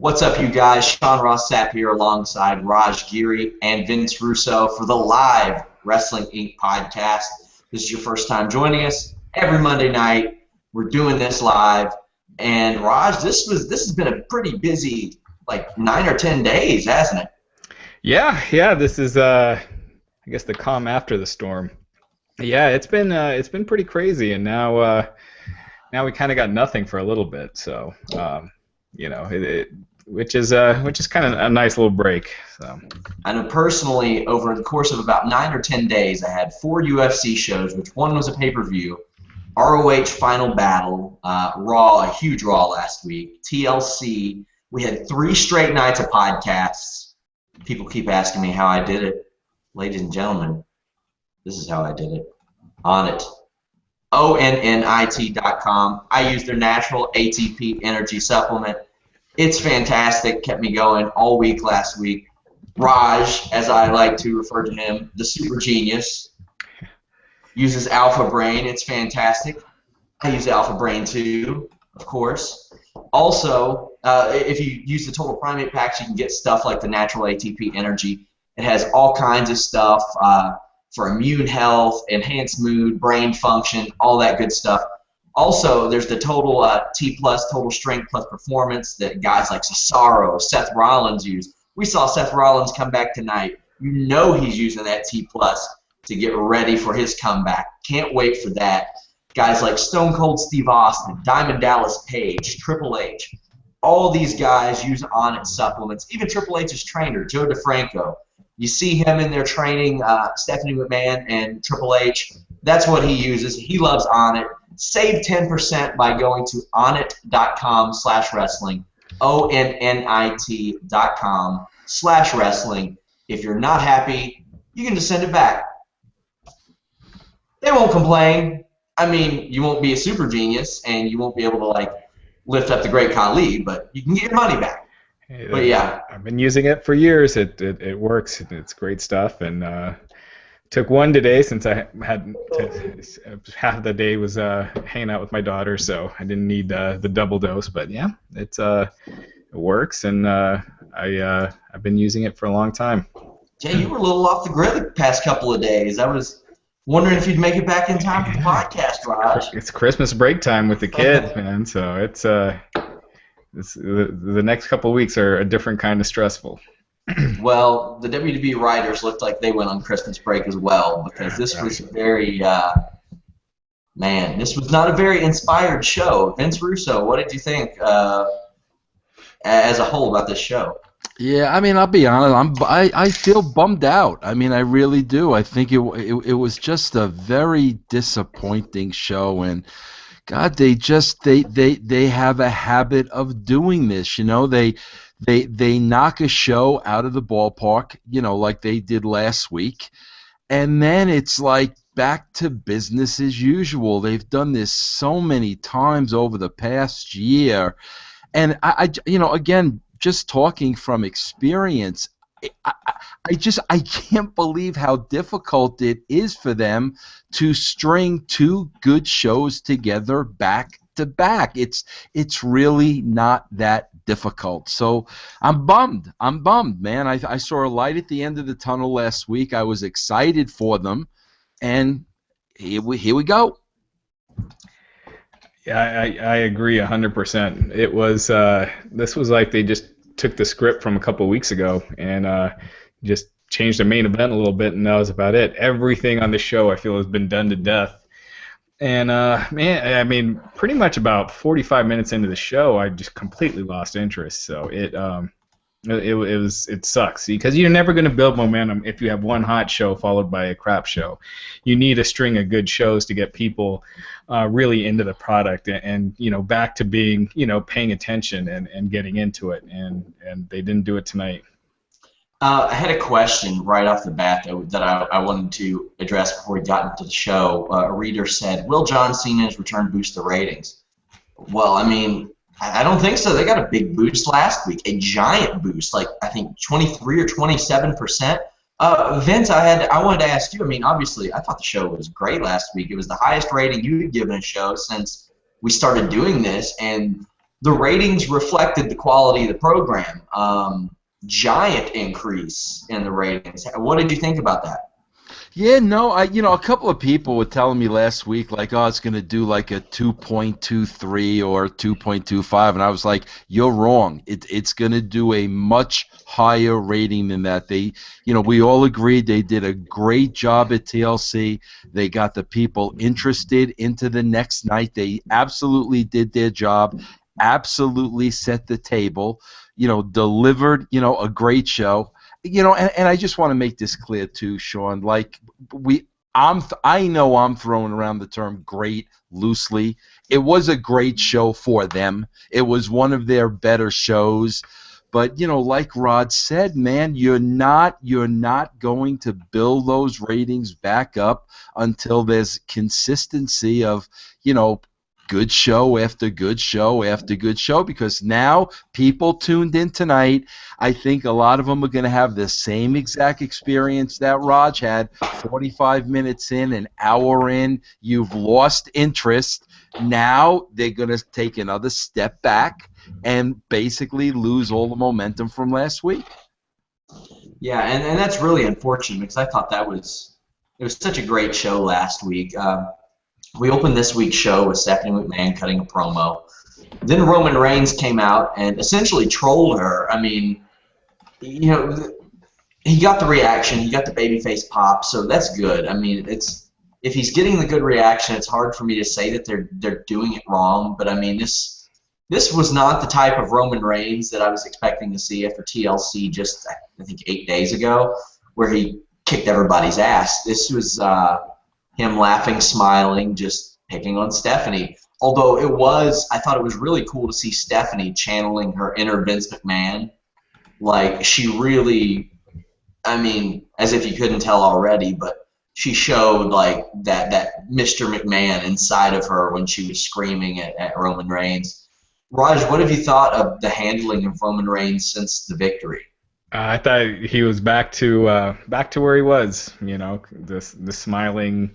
What's up, you guys? Sean Ross Sapp here alongside Giri and Vince Russo for the live Wrestling Inc. podcast. This is your first time joining us. Every Monday night, we're doing this live. And Raj, this has been a pretty busy, 9 or 10 days, hasn't it? Yeah. This is, I guess, the calm after the storm. Yeah, it's been pretty crazy, and now we kind of got nothing for a little bit. So, which is kind of a nice little break. So. I know personally, over the course of about 9 or 10 days, I had 4 UFC shows, which one was a pay-per-view, ROH Final Battle, Raw, a huge Raw last week, TLC. We had 3 straight nights of podcasts. People keep asking me how I did it. Ladies and gentlemen, this is how I did it. On it. ONNIT.com. I use their natural ATP energy supplement. It's fantastic. Kept me going all week last week. Raj, as I like to refer to him, the super genius, uses Alpha Brain. It's fantastic. I use Alpha Brain too, of course. Also, if you use the Total Primate packs, you can get stuff like the natural ATP energy. It has all kinds of stuff for immune health, enhanced mood, brain function, all that good stuff. Also, there's the Total T Plus, Total Strength Plus Performance that guys like Cesaro, Seth Rollins use. We saw Seth Rollins come back tonight. You know he's using that T Plus to get ready for his comeback. Can't wait for that. Guys like Stone Cold Steve Austin, Diamond Dallas Page, Triple H. All these guys use Onnit supplements. Even Triple H's trainer, Joe DeFranco. You see him in there training Stephanie McMahon and Triple H. That's what he uses. He loves Onnit. Save 10% by going to onnit.com/wrestling, ONNIT.com/wrestling. If you're not happy, you can just send it back. They won't complain. I mean, you won't be a super genius, and you won't be able to, lift up the great Khali, but you can get your money back. But yeah, I've been using it for years. It works. It's great stuff. And took one today since I had half the day was hanging out with my daughter, so I didn't need the double dose. But yeah, it works, and I've been using it for a long time. Yeah, you were a little off the grid the past couple of days. I was wondering if you'd make it back in time for the podcast, Raj. It's Christmas break time with the kids, man. So it's the next couple of weeks are a different kind of stressful. Well, the WWE writers looked like they went on Christmas break as well, because this was very, this was not a very inspired show. Vince Russo, what did you think as a whole about this show? Yeah, I mean, I'll be honest. I feel bummed out. I mean, I really do. I think it was just a very disappointing show, and God, they have a habit of doing this. You know, they knock a show out of the ballpark, like they did last week, and then it's like back to business as usual. They've done this so many times over the past year, and I again, just talking from experience, I can't believe how difficult it is for them to string 2 good shows together back to back. It's really not that difficult. So I'm bummed, man. I saw a light at the end of the tunnel last week. I was excited for them, and here we go. Yeah, I agree 100%. It was this was like they just took the script from a couple of weeks ago and just changed the main event a little bit, and that was about it. Everything on the show I feel has been done to death. And man, I mean, pretty much about 45 minutes into the show, I just completely lost interest. So it sucks because you're never going to build momentum if you have one hot show followed by a crap show. You need a string of good shows to get people really into the product and back to being paying attention and getting into it. And they didn't do it tonight. I had a question right off the bat that I wanted to address before we got into the show. A reader said, "Will John Cena's return boost the ratings?" Well, I mean, I don't think so. They got a big boost last week, a giant boost, I think 23 or 27%. Vince, I wanted to ask you. I mean, obviously, I thought the show was great last week. It was the highest rating you had given a show since we started doing this, and the ratings reflected the quality of the program. Giant increase in the ratings. What did you think about that? Yeah, no, a couple of people were telling me last week, like, oh, it's going to do like a 2.23 or 2.25, and I was like, you're wrong. It's going to do a much higher rating than that. We all agreed they did a great job at TLC. They got the people interested into the next night. They absolutely did their job, absolutely set the table, delivered, a great show. And I just want to make this clear too, Sean. Like I know I'm throwing around the term "great" loosely. It was a great show for them. It was one of their better shows. But like Rod said, man, you're not going to build those ratings back up until there's consistency of good show after good show after good show, because now people tuned in tonight. I think a lot of them are going to have the same exact experience that Raj had. 45 minutes in, an hour in, you've lost interest. Now they're going to take another step back and basically lose all the momentum from last week. Yeah, and that's really unfortunate because I thought it was such a great show last week. We opened this week's show with Stephanie McMahon cutting a promo. Then Roman Reigns came out and essentially trolled her. I mean, he got the reaction, he got the babyface pop, so that's good. I mean, if he's getting the good reaction, it's hard for me to say that they're doing it wrong. But I mean, this was not the type of Roman Reigns that I was expecting to see after TLC just I think 8 days ago, where he kicked everybody's ass. This was him laughing, smiling, just picking on Stephanie. Although I thought it was really cool to see Stephanie channeling her inner Vince McMahon. Like, she really, I mean, as if you couldn't tell already, but she showed, like, that Mr. McMahon inside of her when she was screaming at Roman Reigns. Raj, what have you thought of the handling of Roman Reigns since the victory? I thought he was back to where he was. The smiling,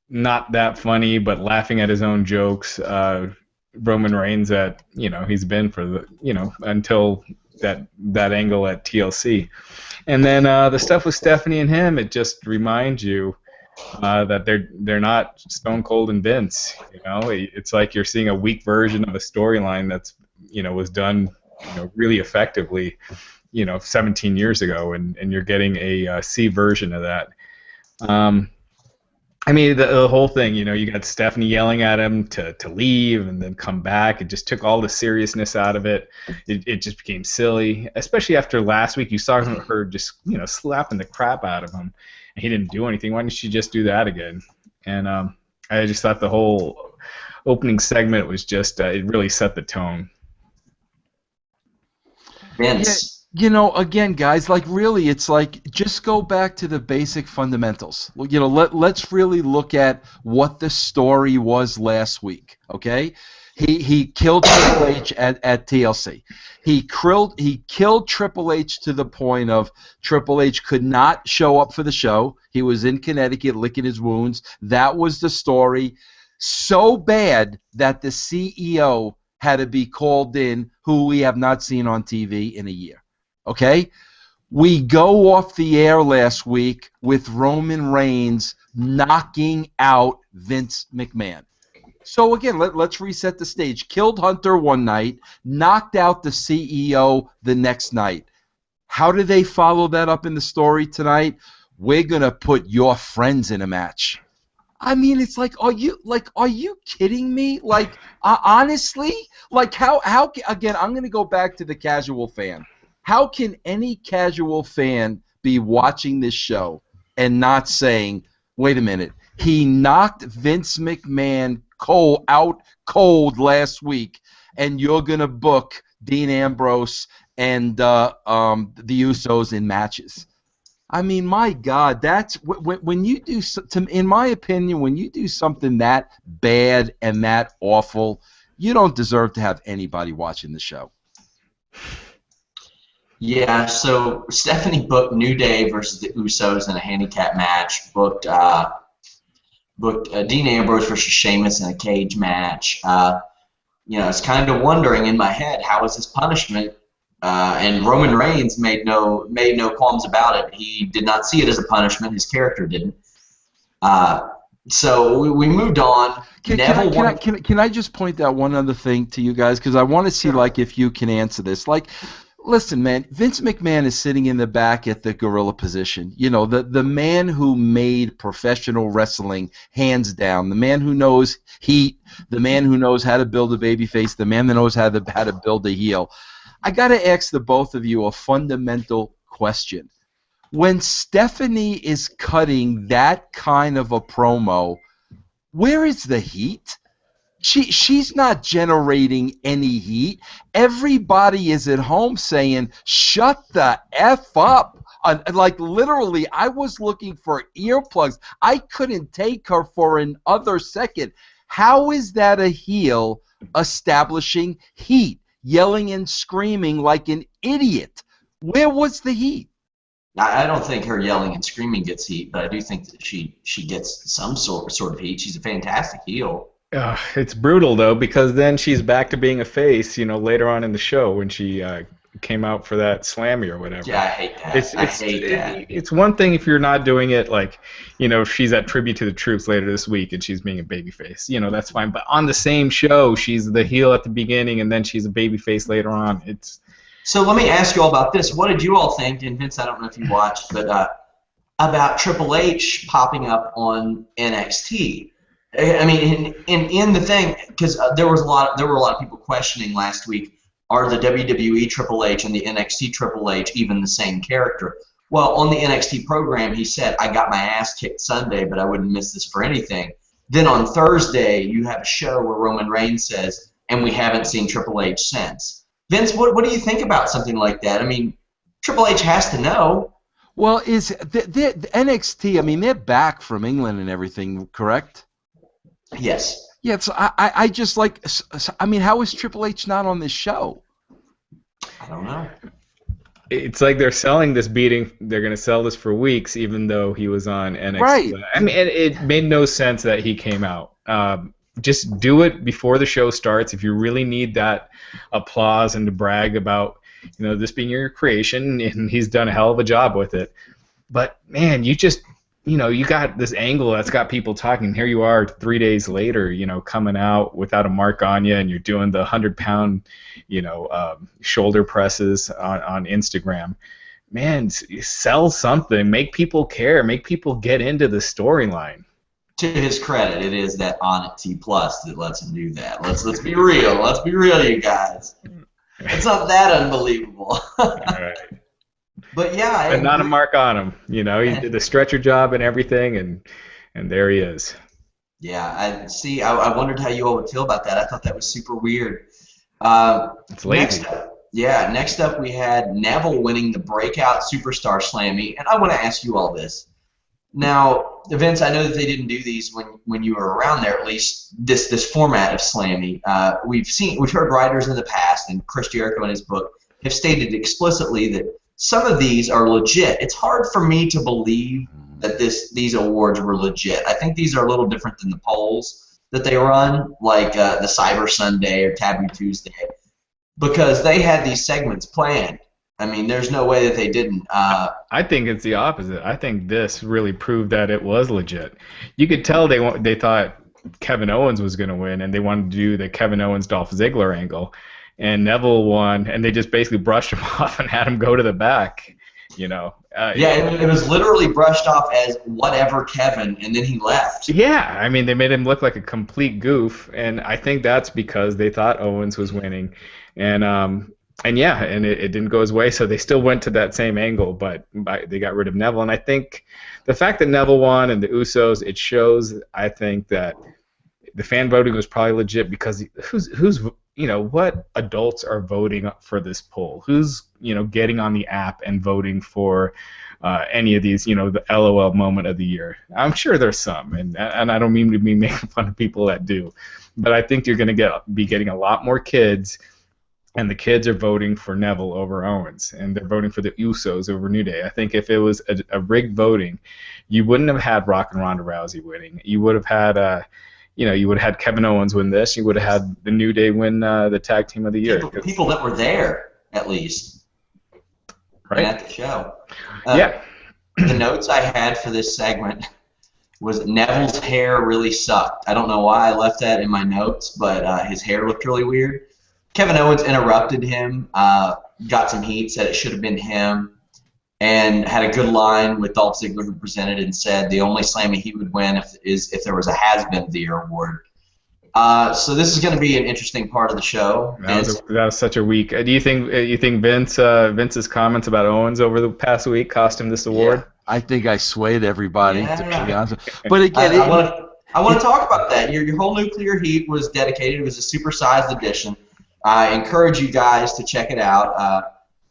not that funny, but laughing at his own jokes. Roman Reigns that he's been for until that angle at TLC, and then the stuff with Stephanie and him. It just reminds you that they're not Stone Cold and Vince. It's like you're seeing a weak version of a storyline that's was done really effectively 17 years ago, and you're getting a C version of that. I mean, the whole thing, you got Stephanie yelling at him to leave and then come back. It just took all the seriousness out of it. It just became silly, especially after last week. You saw her just slapping the crap out of him, and he didn't do anything. Why didn't she just do that again? And I just thought the whole opening segment was just it really set the tone. Vince. Again, guys, like, really, it's like, just go back to the basic fundamentals. Let's really look at what the story was last week, okay? He killed Triple H at TLC. He killed Triple H to the point of Triple H could not show up for the show. He was in Connecticut licking his wounds. That was the story. So bad that the CEO had to be called in, who we have not seen on TV in a year. Okay? We go off the air last week with Roman Reigns knocking out Vince McMahon. So again, let's reset the stage. Killed Hunter one night, knocked out the CEO the next night. How do they follow that up in the story tonight? We're going to put your friends in a match. I mean, it's like, are you kidding me? Like, honestly, like, how again, I'm going to go back to the casual fan. How can any casual fan be watching this show and not saying, wait a minute, he knocked Vince McMahon out cold last week, and you're going to book Dean Ambrose and the Usos in matches? I mean, my God, that's when you do, in my opinion, when you do something that bad and that awful, you don't deserve to have anybody watching the show. Yeah, so Stephanie booked New Day versus the Usos in a handicap match. Booked Dean Ambrose versus Sheamus in a cage match. I was kind of wondering in my head, how is this punishment? And Roman Reigns made no qualms about it. He did not see it as a punishment. His character didn't. So we moved on. Can I just point out one other thing to you guys, because I want to see like if you can answer this. Like, listen, man, Vince McMahon is sitting in the back at the gorilla position. You know, the man who made professional wrestling hands down, the man who knows heat, the man who knows how to build a babyface, the man that knows how to build a heel. I got to ask the both of you a fundamental question. When Stephanie is cutting that kind of a promo, where is the heat? She's not generating any heat. Everybody is at home saying, shut the F up. Like, literally, I was looking for earplugs. I couldn't take her for another second. How is that a heel establishing heat, yelling and screaming like an idiot? Where was the heat? I don't think her yelling and screaming gets heat, but I do think that she gets some sort of heat. She's a fantastic heel. It's brutal, though, because then she's back to being a face, later on in the show when she came out for that Slammy or whatever. Yeah, I hate that. I hate that. It's one thing if you're not doing it, like, she's at Tribute to the Troops later this week and she's being a babyface. That's fine. But on the same show, she's the heel at the beginning and then she's a babyface later on. So let me ask you all about this. What did you all think? And Vince, I don't know if you watched, but about Triple H popping up on NXT. I mean, in the thing, because there were a lot of people questioning last week, are the WWE Triple H and the NXT Triple H even the same character? Well, on the NXT program, he said, I got my ass kicked Sunday, but I wouldn't miss this for anything. Then on Thursday, you have a show where Roman Reigns says, and we haven't seen Triple H since. Vince, what do you think about something like that? I mean, Triple H has to know. Well, is the NXT, I mean, they're back from England and everything, correct? Yes. Yeah, so I just like, I mean, how is Triple H not on this show? I don't know. It's like they're selling this beating. They're going to sell this for weeks, even though he was on NXT. Right. I mean, it made no sense that he came out. Just do it before the show starts. If you really need that applause and to brag about, this being your creation, and he's done a hell of a job with it. But man, you just, you got this angle that's got people talking. Here you are 3 days later, coming out without a mark on you, and you're doing the 100-pound, shoulder presses on Instagram. Man, sell something. Make people care. Make people get into the storyline. To his credit, it is that Onnit T Plus that lets him do that. Let's be real. Let's be real, you guys. It's not that unbelievable. All right. But yeah, but not a mark on him. He did the stretcher job and everything, and there he is. Yeah, I wondered how you all would feel about that. I thought that was super weird. It's lazy. Next up we had Neville winning the Breakout Superstar Slammy, and I want to ask you all this. Now, Vince, I know that they didn't do these when you were around there. At least this format of Slammy. We've heard writers in the past, and Chris Jericho in his book have stated explicitly that some of these are legit. It's hard for me to believe that these awards were legit. I think these are a little different than the polls that they run, like the Cyber Sunday or Taboo Tuesday, because they had these segments planned. I mean, there's no way that they didn't. I think it's the opposite. I think this really proved that it was legit. You could tell they thought Kevin Owens was going to win, and they wanted to do the Kevin Owens-Dolph Ziggler angle. And Neville won, and they just basically brushed him off and had him go to the back. It was literally brushed off as whatever Kevin, and then he left. Yeah, I mean, they made him look like a complete goof, and I think that's because they thought Owens was winning. And it didn't go his way, so they still went to that same angle, but they got rid of Neville. And I think the fact that Neville won and the Usos, it shows, I think, that the fan voting was probably legit, because what adults are voting for this poll? Who's, getting on the app and voting for any of these, the LOL moment of the year? I'm sure there's some, and I don't mean to be making fun of people that do, but I think you're going to be getting a lot more kids. And the kids are voting for Neville over Owens, and they're voting for the Usos over New Day. I think if it was a rigged voting, you wouldn't have had Rock and Ronda Rousey winning. You would have had, you would have had Kevin Owens win this. You would have had the New Day win the Tag Team of the Year. People that were there, at least, right? And at the show. Yeah. The notes I had for this segment was Neville's hair really sucked. I don't know why I left that in my notes, but his hair looked really weird. Kevin Owens interrupted him, got some heat, said it should have been him, and had a good line with Dolph Ziggler, who presented and said the only Slammy he would win if there was a Has-Been of the Year award. So this is going to be an interesting part of the show. That was such a week. Do you think Vince's comments about Owens over the past week cost him this award? Yeah. I think I swayed everybody. Yeah. To be honest. But again, I want to talk about that. Your whole Nuclear Heat was dedicated. It was a supersized edition. I encourage you guys to check it out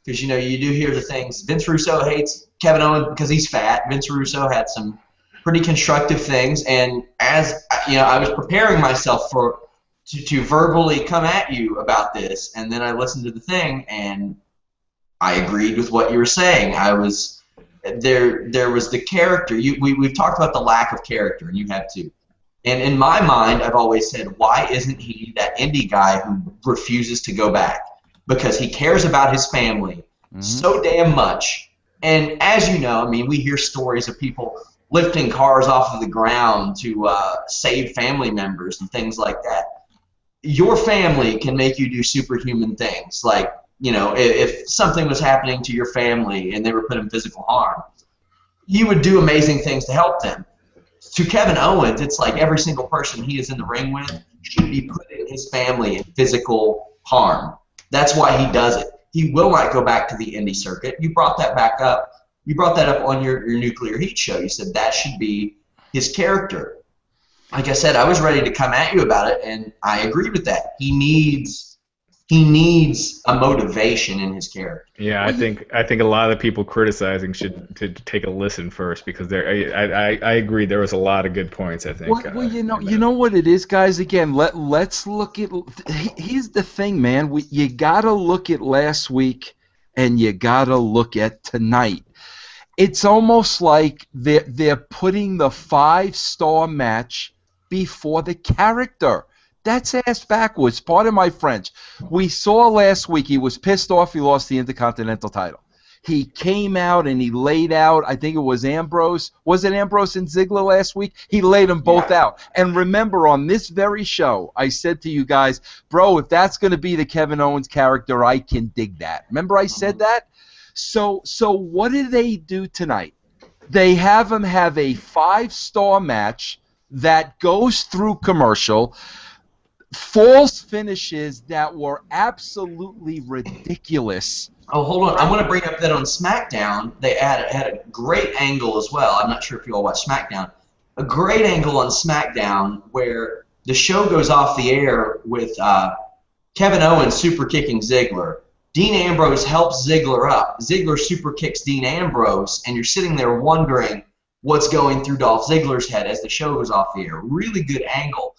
because you do hear the things. Vince Russo hates Kevin Owens because he's fat. Vince Russo had some pretty constructive things, and as I was preparing myself to verbally come at you about this, and then I listened to the thing, and I agreed with what you were saying. There was the character. We've talked about the lack of character, and you have too. And in my mind, I've always said, why isn't he that indie guy who refuses to go back? Because he cares about his family so damn much. And as you know, we hear stories of people lifting cars off of the ground to save family members and things like that. Your family can make you do superhuman things. Like, if something was happening to your family and they were put in physical harm, you would do amazing things to help them. To Kevin Owens, it's like every single person he is in the ring with should be putting his family in physical harm. That's why he does it. He will not go back to the indie circuit. You brought that back up. You brought that up on your Nuclear Heat show. You said that should be his character. Like I said, I was ready to come at you about it, and I agree with that. He needs a motivation in his character. Yeah, I think a lot of the people criticizing should take a listen first because I agree there was a lot of good points. I think. Well, you know what it is, guys. Again, let's look at. Here's the thing, man. You gotta look at last week, and you gotta look at tonight. It's almost like they're putting the 5-star match before the character. That's ass backwards. Pardon my French. We saw last week he was pissed off he lost the Intercontinental title. He came out and he laid out, I think it was Ambrose. Was it Ambrose and Ziggler last week? He laid them both out. And remember, on this very show, I said to you guys, bro, if that's going to be the Kevin Owens character, I can dig that. Remember I said that? So what do they do tonight? They have him have a 5-star match that goes through commercial. False finishes that were absolutely ridiculous. Oh, hold on. I want to bring up that on SmackDown, they had a great angle as well. I'm not sure if you all watch SmackDown. A great angle on SmackDown where the show goes off the air with Kevin Owens super kicking Ziggler. Dean Ambrose helps Ziggler up. Ziggler super kicks Dean Ambrose, and you're sitting there wondering what's going through Dolph Ziggler's head as the show goes off the air. Really good angle.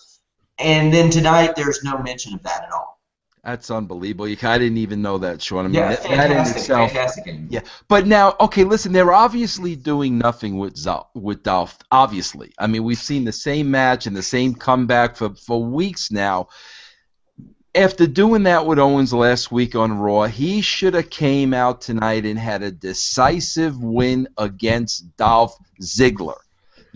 And then tonight, there's no mention of that at all. That's unbelievable. I didn't even know that, Sean. That in itself. Fantastic. Yeah, but now, okay, listen. They're obviously doing nothing with Dolph. Obviously, we've seen the same match and the same comeback for weeks now. After doing that with Owens last week on Raw, he should have came out tonight and had a decisive win against Dolph Ziggler.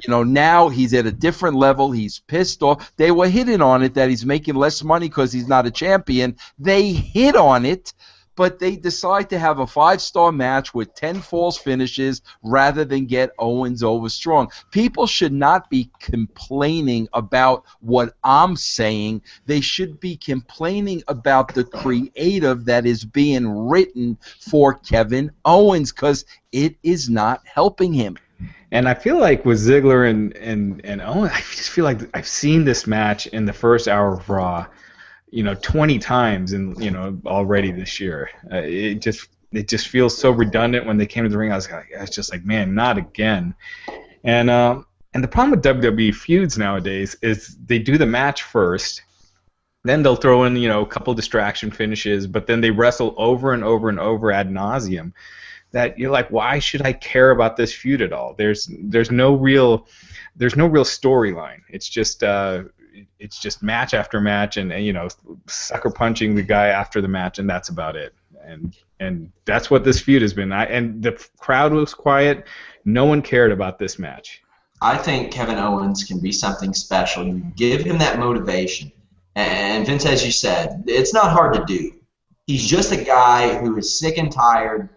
Now he's at a different level. He's pissed off. They were hitting on it that he's making less money because he's not a champion. They hit on it, but they decide to have a 5-star match with 10 false finishes rather than get Owens over strong. People should not be complaining about what I'm saying. They should be complaining about the creative that is being written for Kevin Owens because it is not helping him. And I feel like with Ziggler and Owens, I just feel like I've seen this match in the first hour of Raw, 20 times already this year. It just feels so redundant when they came to the ring. I was just like, man, not again. And the problem with WWE feuds nowadays is they do the match first, then they'll throw in a couple distraction finishes, but then they wrestle over and over and over ad nauseum. That you're like, why should I care about this feud at all? There's no real storyline. It's just it's just match after match, and sucker punching the guy after the match, and that's about it. And that's what this feud has been. And the crowd was quiet. No one cared about this match. I think Kevin Owens can be something special. You give him that motivation. And Vince, as you said, it's not hard to do. He's just a guy who is sick and tired,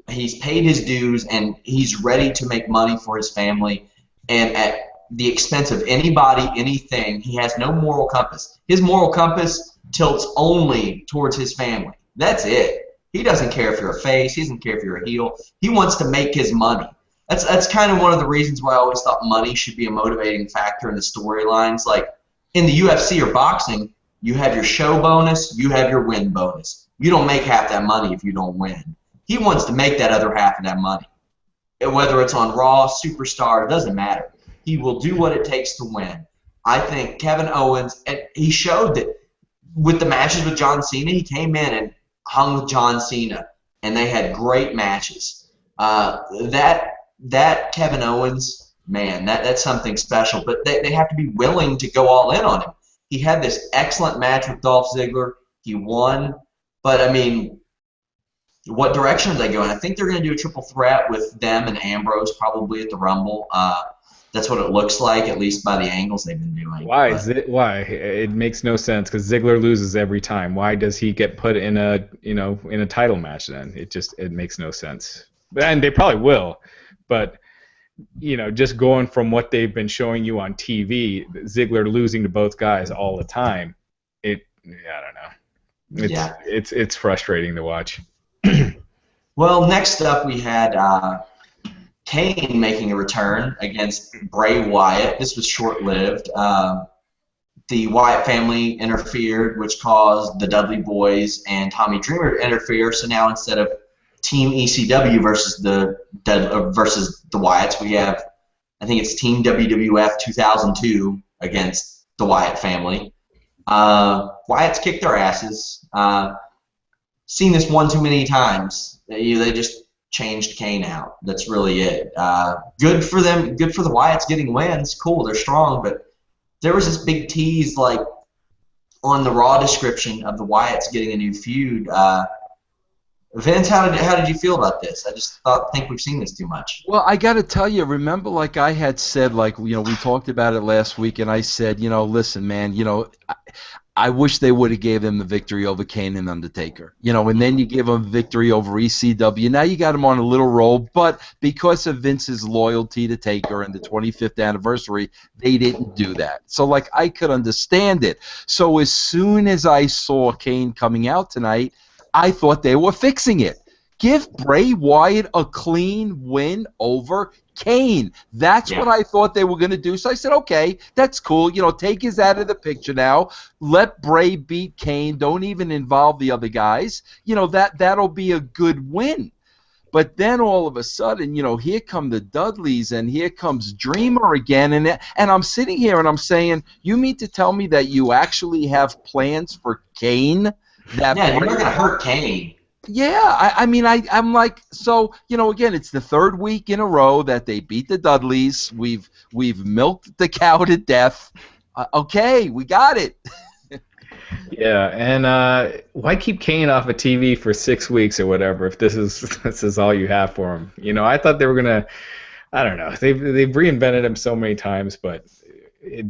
he's paid his dues, and he's ready to make money for his family. And at the expense of anybody, anything, he has no moral compass. His moral compass tilts only towards his family. That's it. He doesn't care if you're a face. He doesn't care if you're a heel. He wants to make his money. That's kind of one of the reasons why I always thought money should be a motivating factor in the storylines. Like in the UFC or boxing, you have your show bonus, you have your win bonus. You don't make half that money if you don't win. He wants to make that other half of that money. Whether it's on Raw, Superstar, it doesn't matter. He will do what it takes to win. I think Kevin Owens, and he showed that with the matches with John Cena, he came in and hung with John Cena, and they had great matches. That Kevin Owens, man, that's something special. But they have to be willing to go all in on him. He had this excellent match with Dolph Ziggler. He won. But, I mean, what direction are they going? I think they're going to do a triple threat with them and Ambrose probably at the Rumble. That's what it looks like, at least by the angles they've been doing. Why? Why? It makes no sense because Ziggler loses every time. Why does he get put in a title match then? It makes no sense. And they probably will, but just going from what they've been showing you on TV, Ziggler losing to both guys all the time, I don't know. It's frustrating to watch. Well, next up we had Kane making a return against Bray Wyatt. This was short-lived. The Wyatt family interfered, which caused the Dudley Boys and Tommy Dreamer to interfere. So now instead of Team ECW versus the Wyatts, we have, I think it's Team WWF 2002 against the Wyatt family. Wyatts kicked their asses. Seen this one too many times. They just changed Kane out. That's really it. Good for them. Good for the Wyatts getting wins. Cool, they're strong. But there was this big tease, like on the Raw description of the Wyatts getting a new feud. Vince, how did you feel about this? I just think we've seen this too much. Well, I got to tell you, remember, like I had said, like we talked about it last week, and I said, listen, man, I wish they would have gave them the victory over Kane and Undertaker. And then you give them victory over ECW. Now you got them on a little roll, but because of Vince's loyalty to Taker and the 25th anniversary, they didn't do that. So, like, I could understand it. So as soon as I saw Kane coming out tonight, I thought they were fixing it. Give Bray Wyatt a clean win over Kane. That's what I thought they were going to do. So I said, okay, that's cool. Taker's out of the picture now. Let Bray beat Kane. Don't even involve the other guys. That'll be a good win. But then all of a sudden, here come the Dudleys and here comes Dreamer again. And I'm sitting here and I'm saying, you mean to tell me that you actually have plans for Kane? You're not going to hurt Kane. Yeah, I'm like, so, again, it's the third week in a row that they beat the Dudleys. We've milked the cow to death. Okay, we got it. Yeah, and why keep Kane off of TV for 6 weeks or whatever if this is all you have for him? I thought they were gonna, I don't know. They've reinvented him so many times, but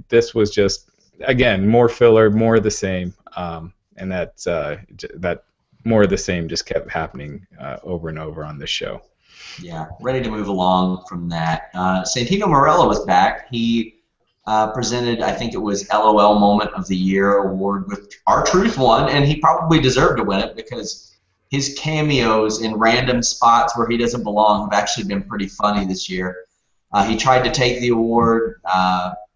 this was just, again, more filler, more of the same, and that more of the same just kept happening over and over on this show. Yeah, ready to move along from that. Santino Marella was back. He presented, I think it was LOL Moment of the Year award with R-Truth won, and he probably deserved to win it because his cameos in random spots where he doesn't belong have actually been pretty funny this year. He tried to take the award.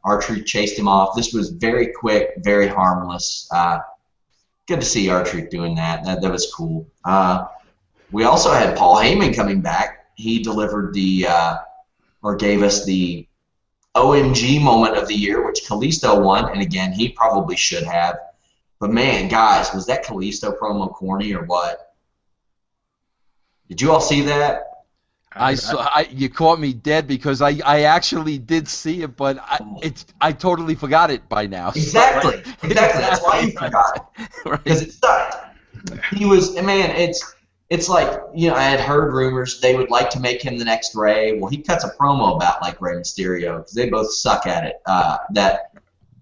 R-Truth chased him off. This was very quick, very harmless. Good to see R-Truth doing that. That was cool. We also had Paul Heyman coming back. He delivered or gave us the OMG Moment of the Year, which Kalisto won, and again, he probably should have. But man, guys, was that Kalisto promo corny or what? Did you all see that? You caught me dead because I actually did see it, but I totally forgot it by now. Exactly. That's why you forgot it, because it sucked. He was, man. It's like, I had heard rumors they would like to make him the next Rey. Well, he cuts a promo about like Rey Mysterio because they both suck at it. That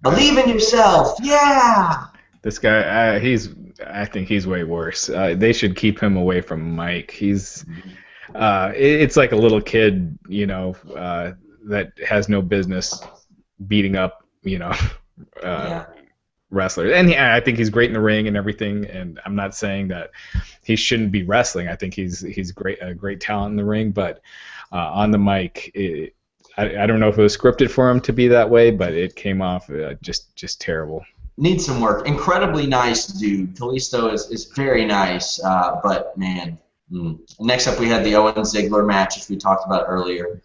believe in yourself, yeah. This guy, I think he's way worse. They should keep him away from Mike. It's like a little kid, that has no business beating up, wrestlers. And I think he's great in the ring and everything. And I'm not saying that he shouldn't be wrestling. I think he's a great talent in the ring. But on the mic, I don't know if it was scripted for him to be that way, but it came off just terrible. Needs some work. Incredibly nice dude. Kalisto is very nice, but man. Next up, we had the Owens Ziggler match, which we talked about earlier.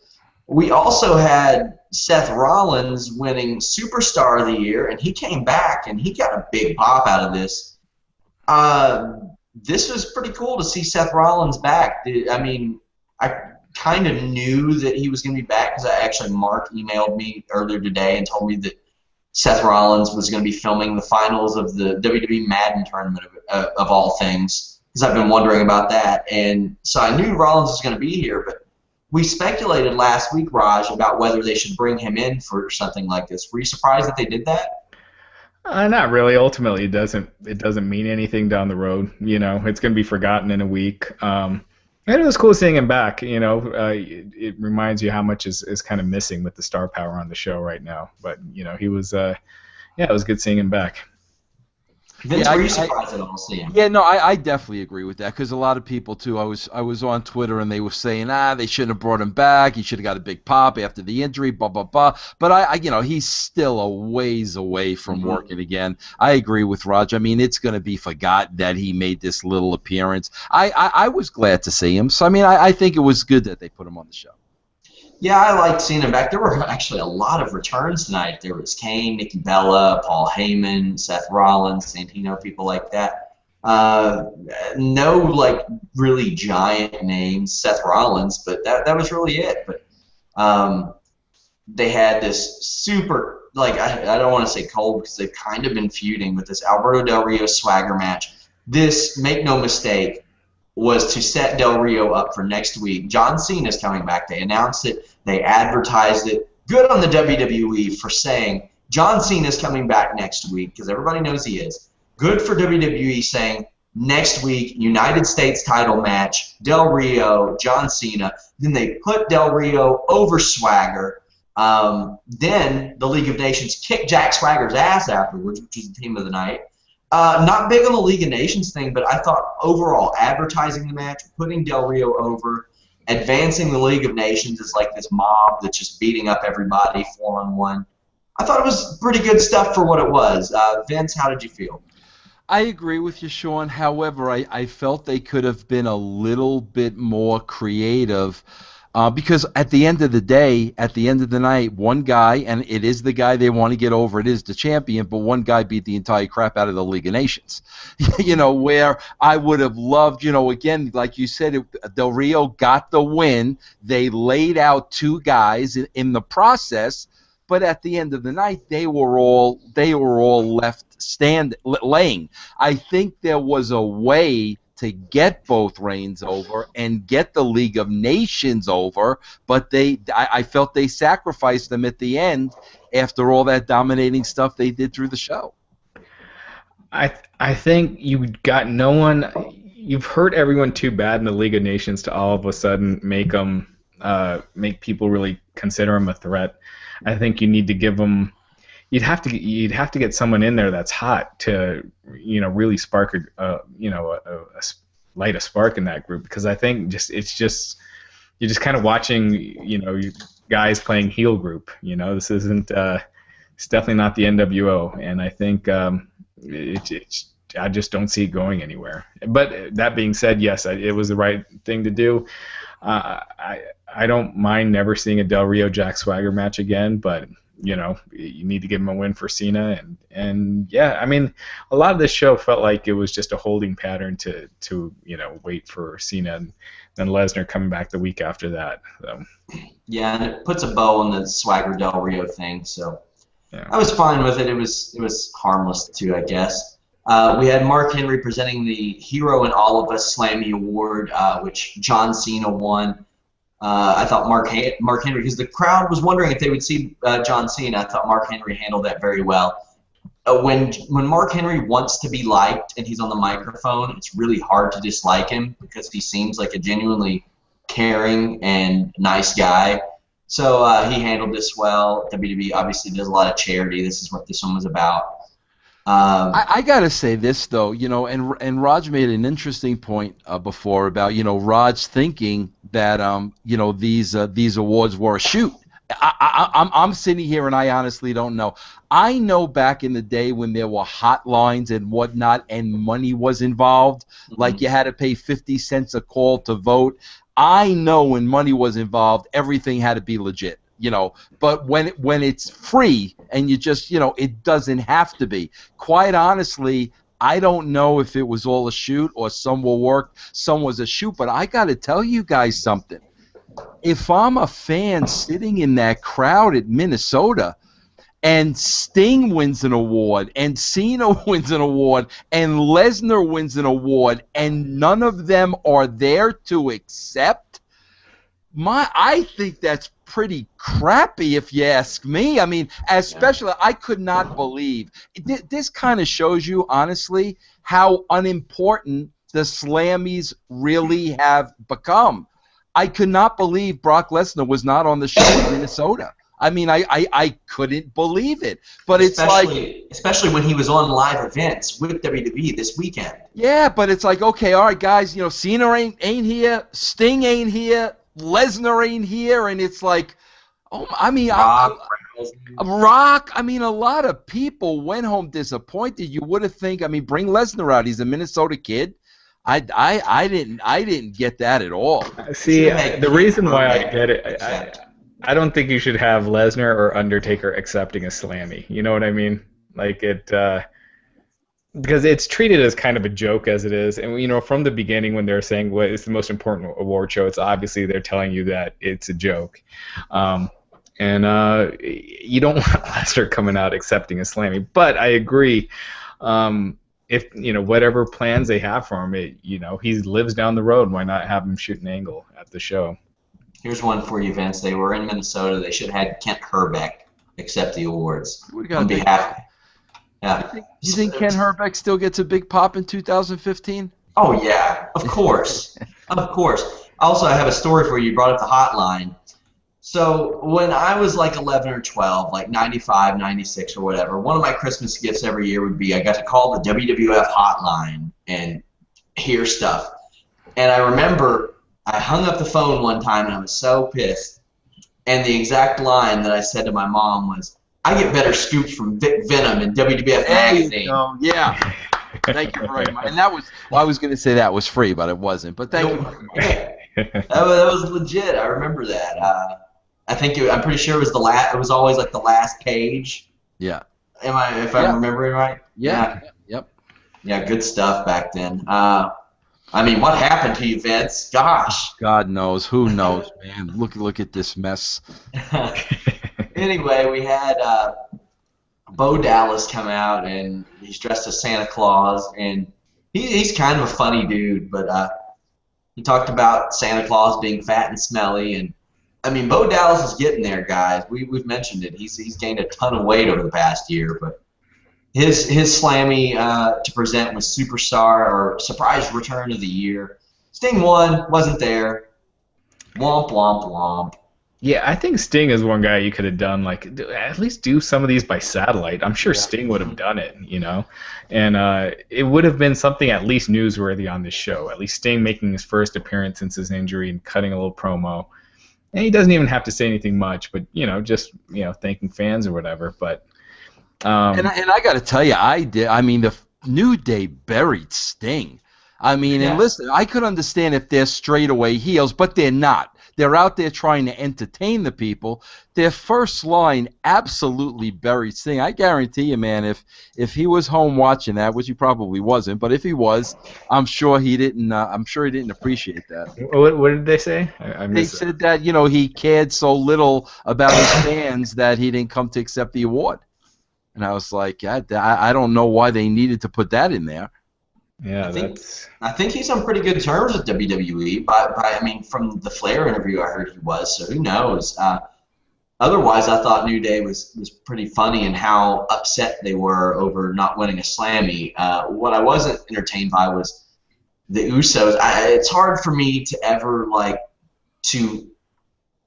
We also had Seth Rollins winning Superstar of the Year, and he came back, and he got a big pop out of this. This was pretty cool to see Seth Rollins back. I mean, I kind of knew that he was going to be back because Mark emailed me earlier today and told me that Seth Rollins was going to be filming the finals of the WWE Madden tournament of all things, because I've been wondering about that. And so I knew Rollins was going to be here, but we speculated last week, Raj, about whether they should bring him in for something like this. Were you surprised that they did that? Not really. Ultimately, it doesn't mean anything down the road. It's going to be forgotten in a week. And it was cool seeing him back. It reminds you how much is kind of missing with the star power on the show right now. But he was, it was good seeing him back. Vince, were you surprised at all seeing him? Yeah, no, I definitely agree with that, because a lot of people too. I was on Twitter and they were saying, they shouldn't have brought him back. He should have got a big pop after the injury, blah blah blah. But he's still a ways away from working again. I agree with Raj. I mean, it's going to be forgotten that he made this little appearance. I was glad to see him. So I mean, I think it was good that they put him on the show. Yeah, I liked seeing him back. There were actually a lot of returns tonight. There was Kane, Nikki Bella, Paul Heyman, Seth Rollins, Santino, people like that. No, like, really giant names, Seth Rollins, but that was really it. But they had this super, like, I don't want to say cold because they've kind of been feuding with this Alberto Del Rio swagger match. This, make no mistake, was to set Del Rio up for next week. John Cena's coming back. They announced it. They advertised it. Good on the WWE for saying John Cena's coming back next week, because everybody knows he is. Good for WWE saying next week, United States title match, Del Rio, John Cena. Then they put Del Rio over Swagger. Then the League of Nations kicked Jack Swagger's ass afterwards, which was the team of the night. Not big on the League of Nations thing, but I thought overall advertising the match, putting Del Rio over, advancing the League of Nations as like this mob that's just beating up everybody 4-on-1. I thought it was pretty good stuff for what it was. Vince, how did you feel? I agree with you, Sean. However, I felt they could have been a little bit more creative. Because at the end of the day, at the end of the night, one guy, and it is the guy they want to get over, it is the champion, but one guy beat the entire crap out of the League of Nations. Where I would have loved, again, like you said, Del Rio got the win. They laid out two guys in the process, but at the end of the night, they were all left laying. I think there was a way to get both reigns over and get the League of Nations over, but I felt they sacrificed them at the end after all that dominating stuff they did through the show. I think you got no one. You've hurt everyone too bad in the League of Nations to all of a sudden make people really consider them a threat. I think you need to give them. You'd have to get someone in there that's hot to really spark light a spark in that group, because I think you're just kind of watching guys playing heel group. This isn't it's definitely not the NWO, and I think I just don't see it going anywhere. But that being said, yes, it was the right thing to do. I don't mind never seeing a Del Rio Jack Swagger match again, but you know, you need to give him a win for Cena, and yeah, I mean, a lot of this show felt like it was just a holding pattern to you know, wait for Cena and then Lesnar coming back the week after that. So. Yeah, and it puts a bow on the Swagger Del Rio thing, so Yeah. I was fine with it. It was harmless too, I guess. We had Mark Henry presenting the Hero in All of Us Slammy Award, which John Cena won. I thought Mark Henry, because the crowd was wondering if they would see John Cena. I thought Mark Henry handled that very well. When Mark Henry wants to be liked and he's on the microphone, it's really hard to dislike him because he seems like a genuinely caring and nice guy. So he handled this well. WWE obviously does a lot of charity. This is what this one was about. I gotta say this though, you know, and Raj made an interesting point before about, you know, Raj thinking that you know, these awards were a shoot. I'm sitting here and I honestly don't know. I know back in the day when there were hotlines and whatnot and money was involved, like you had to pay 50 cents a call to vote. I know when money was involved, everything had to be legit. You know, but when it's free and you just, you know, it doesn't have to be. Quite honestly, I don't know if it was all a shoot or some will work, some was a shoot, but I got to tell you guys something. If I'm a fan sitting in that crowd at Minnesota and Sting wins an award and Cena wins an award and Lesnar wins an award and none of them are there to accept, I think that's pretty crappy if you ask me. I mean, especially, I could not believe. This kind of shows you, honestly, how unimportant the Slammys really have become. I could not believe Brock Lesnar was not on the show in Minnesota. I mean, I couldn't believe it. But especially when he was on live events with WWE this weekend. Yeah, but it's like, okay, all right, guys, you know, Cena ain't here, Sting ain't here, Lesnar ain't here, and it's like, oh, I mean, Rock. I mean, a lot of people went home disappointed. You would have think, I mean, bring Lesnar out. He's a Minnesota kid. I didn't get that at all. See, the reason why I get it, I don't think you should have Lesnar or Undertaker accepting a Slammy. You know what I mean? Like it. Because it's treated as kind of a joke as it is, and you know, from the beginning when they're saying what is the most important award show, it's obviously they're telling you that it's a joke, and you don't want Lesnar coming out accepting a Slammy. But I agree, if you know whatever plans they have for him, you know, he lives down the road. Why not have him shoot an angle at the show? Here's one for you, Vince. They were in Minnesota. They should have had Kent Herbeck accept the awards on behalf. Yeah. You think Ken Herbeck still gets a big pop in 2015? Oh, yeah. Of course. Of course. Also, I have a story for you. You brought up the hotline. So when I was like 11 or 12, like 95, 96 or whatever, one of my Christmas gifts every year would be I got to call the WWF hotline and hear stuff. And I remember I hung up the phone one time and I was so pissed. And the exact line that I said to my mom was, I get better scoops from Vic Venom and WWF Magazine. Yeah. Thank you very much. And that was, well, I was going to say that was free, but it wasn't. But thank you very much. That was legit. I remember that. I think I'm pretty sure it was the last. It was always like the last page. Yeah. If I'm remembering right? Yeah. Yep. Yeah, good stuff back then. I mean, what happened to you, Vince? Gosh. God knows. Who knows, man? Look at this mess. Anyway, we had Bo Dallas come out, and he's dressed as Santa Claus, and he's kind of a funny dude, but he talked about Santa Claus being fat and smelly, and I mean, Bo Dallas is getting there, guys. We've mentioned it. He's gained a ton of weight over the past year, but his Slammy to present was Superstar or Surprise Return of the Year. Sting won, wasn't there. Womp, womp, womp. Yeah, I think Sting is one guy you could have done, like, at least do some of these by satellite. I'm sure Sting would have done it, you know? And it would have been something at least newsworthy on this show. At least Sting making his first appearance since his injury and cutting a little promo. And he doesn't even have to say anything much, but, you know, just, you know, thanking fans or whatever. But and I got to tell you, I mean, the New Day buried Sting. I mean, and listen, I could understand if they're straightaway heels, but they're not. They're out there trying to entertain the people. Their first line absolutely buried Sting. I guarantee you, man, if he was home watching that, which he probably wasn't, but if he was, I'm sure he didn't. I'm sure he didn't appreciate that. What did they say? I They missed said that he cared so little about his fans that he didn't come to accept the award. And I was like, I don't know why they needed to put that in there. Yeah, I think he's on pretty good terms with WWE. I mean, from the Flair interview, I heard he was. So who knows? Otherwise, I thought New Day was pretty funny in how upset they were over not winning a Slammy. What I wasn't entertained by was the Usos. It's hard for me to ever to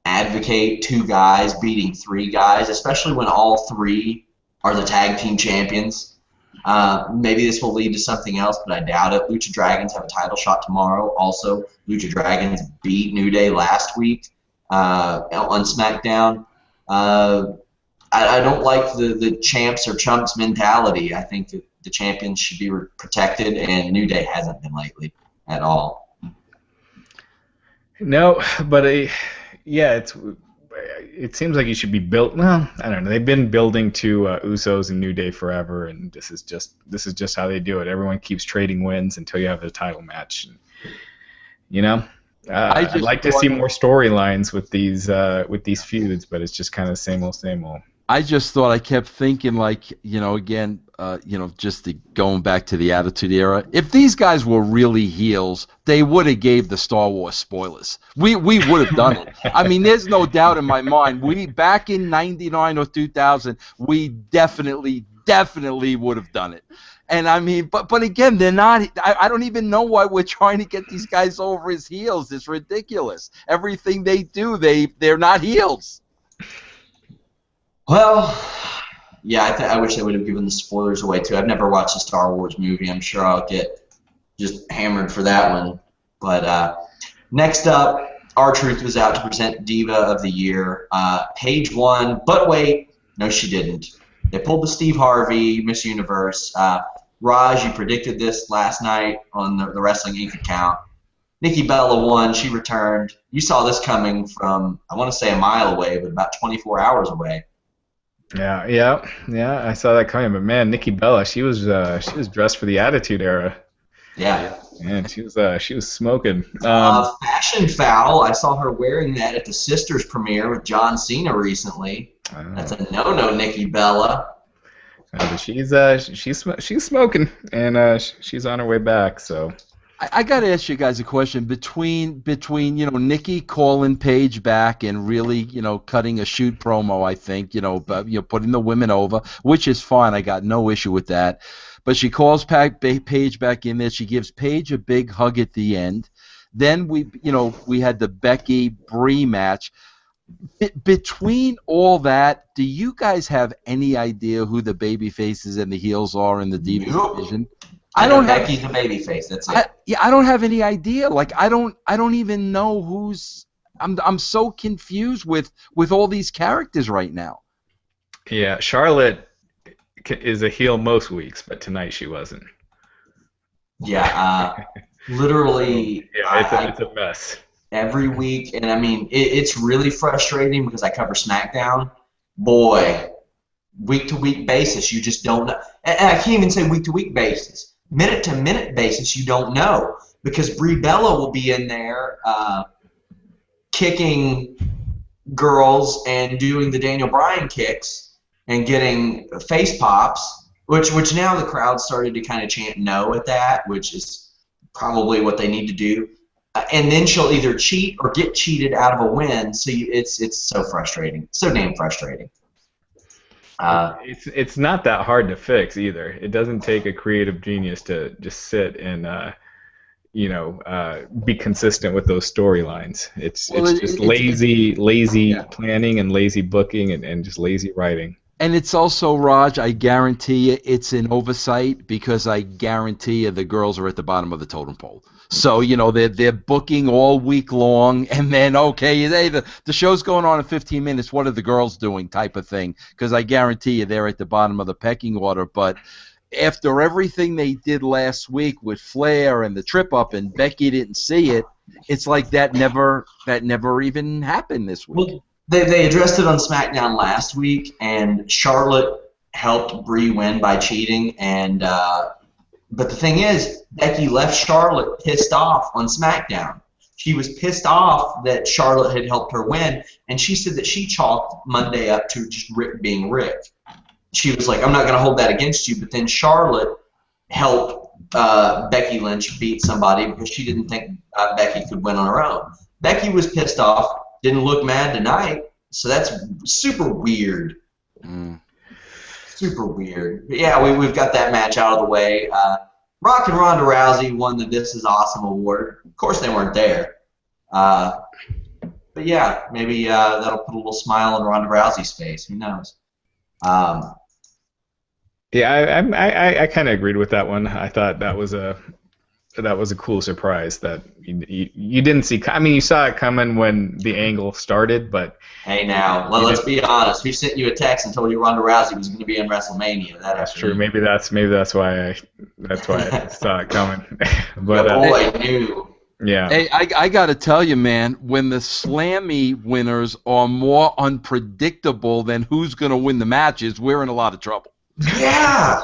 advocate two guys beating three guys, especially when all three are the tag team champions. Maybe this will lead to something else, but I doubt it. Lucha Dragons have a title shot tomorrow. Also, Lucha Dragons beat New Day last week on SmackDown. I don't like the champs or chumps mentality. I think that the champions should be protected, and New Day hasn't been lately at all. No, but it seems like you should be built. Well, I don't know. They've been building to Usos and New Day forever, and this is just how they do it. Everyone keeps trading wins until you have a title match. And, I'd like to see more storylines with these feuds, but it's just kind of same old, same old. I just thought I kept thinking again, just going back to the Attitude Era. If these guys were really heels, they would have gave the Star Wars spoilers. We would have done it. I mean, there's no doubt in my mind. Back in '99 or 2000, we definitely would have done it. And I mean, but again, they're not. I don't even know why we're trying to get these guys over as heels. It's ridiculous. Everything they do, they're not heels. Well, yeah, I wish they would have given the spoilers away too. I've never watched a Star Wars movie. I'm sure I'll get just hammered for that one. But next up, R-Truth was out to present Diva of the Year. Paige won, but wait, no, she didn't. They pulled the Steve Harvey Miss Universe. Raj, you predicted this last night on the Wrestling Inc. account. Nikki Bella won. She returned. You saw this coming from, I want to say a mile away, but about 24 hours away. Yeah, I saw that coming. But man, Nikki Bella, she was dressed for the Attitude Era. Yeah. Man, she was smoking. Fashion foul. I saw her wearing that at the Sisters premiere with John Cena recently. That's a no, Nikki Bella. But she's smoking, and she's on her way back. So. I got to ask you guys a question. Between Nikki calling Paige back and really cutting a shoot promo, I think but putting the women over, which is fine. I got no issue with that. But she calls Paige back in there. She gives Paige a big hug at the end. Then we had the Becky Brie match. Between all that, do you guys have any idea who the baby faces and the heels are in the Divas division? I don't have. Becky's a baby face. That's it. I don't have any idea. I don't even know who's. I'm so confused with all these characters right now. Yeah, Charlotte is a heel most weeks, but tonight she wasn't. Yeah, literally. Yeah, it's a mess. Every week, and I mean, it's really frustrating because I cover SmackDown. Boy, week-to-week basis, you just don't know. And I can't even say week-to-week basis. Minute-to-minute basis, you don't know. Because Brie Bella will be in there kicking girls and doing the Daniel Bryan kicks and getting face pops, which now the crowd started to kind of chant no at that, which is probably what they need to do. And then she'll either cheat or get cheated out of a win. So it's so frustrating, so damn frustrating. It's not that hard to fix either. It doesn't take a creative genius to just sit and be consistent with those storylines. It's just lazy planning and lazy booking and just lazy writing. And it's also, Raj, I guarantee you it's an oversight because I guarantee you the girls are at the bottom of the totem pole. So, they're booking all week long, and then, okay, hey, the show's going on in 15 minutes, what are the girls doing type of thing, because I guarantee you they're at the bottom of the pecking order. But after everything they did last week with Flair and the trip up, and Becky didn't see it, it's like that never even happened this week. Well, they addressed it on SmackDown last week, and Charlotte helped Brie win by cheating, and but the thing is, Becky left Charlotte pissed off on SmackDown. She was pissed off that Charlotte had helped her win, and she said that she chalked Monday up to just Rick being Rick. She was like, I'm not going to hold that against you, but then Charlotte helped Becky Lynch beat somebody because she didn't think Becky could win on her own. Becky was pissed off, didn't look mad tonight, so that's super weird. Super weird. But yeah, we've got that match out of the way. Rock and Ronda Rousey won the This Is Awesome award. Of course they weren't there. But yeah, maybe that'll put a little smile on Ronda Rousey's face. Who knows? Yeah, I kind of agreed with that one. I thought that was a cool surprise that you didn't see. I mean, you saw it coming when the angle started, but hey, now let's be honest. Who sent you a text and told you Ronda Rousey was going to be in WrestleMania? That's true. Maybe that's why I saw it coming. But boy knew. Yeah. Hey, I got to tell you, man, when the Slammy winners are more unpredictable than who's going to win the matches, we're in a lot of trouble. Yeah.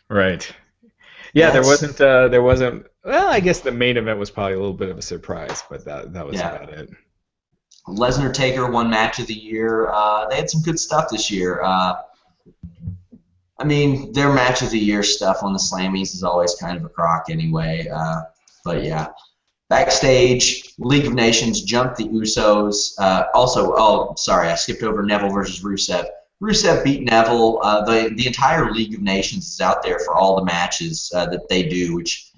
Right. Yeah, there wasn't. Well, I guess the main event was probably a little bit of a surprise, but that was about it. Lesnar Taker won match of the year. They had some good stuff this year. I mean, their match of the year stuff on the Slammys is always kind of a crock anyway. But yeah. Backstage, League of Nations jumped the Usos. I skipped over Neville versus Rusev. Rusev beat Neville. The entire League of Nations is out there for all the matches that they do, which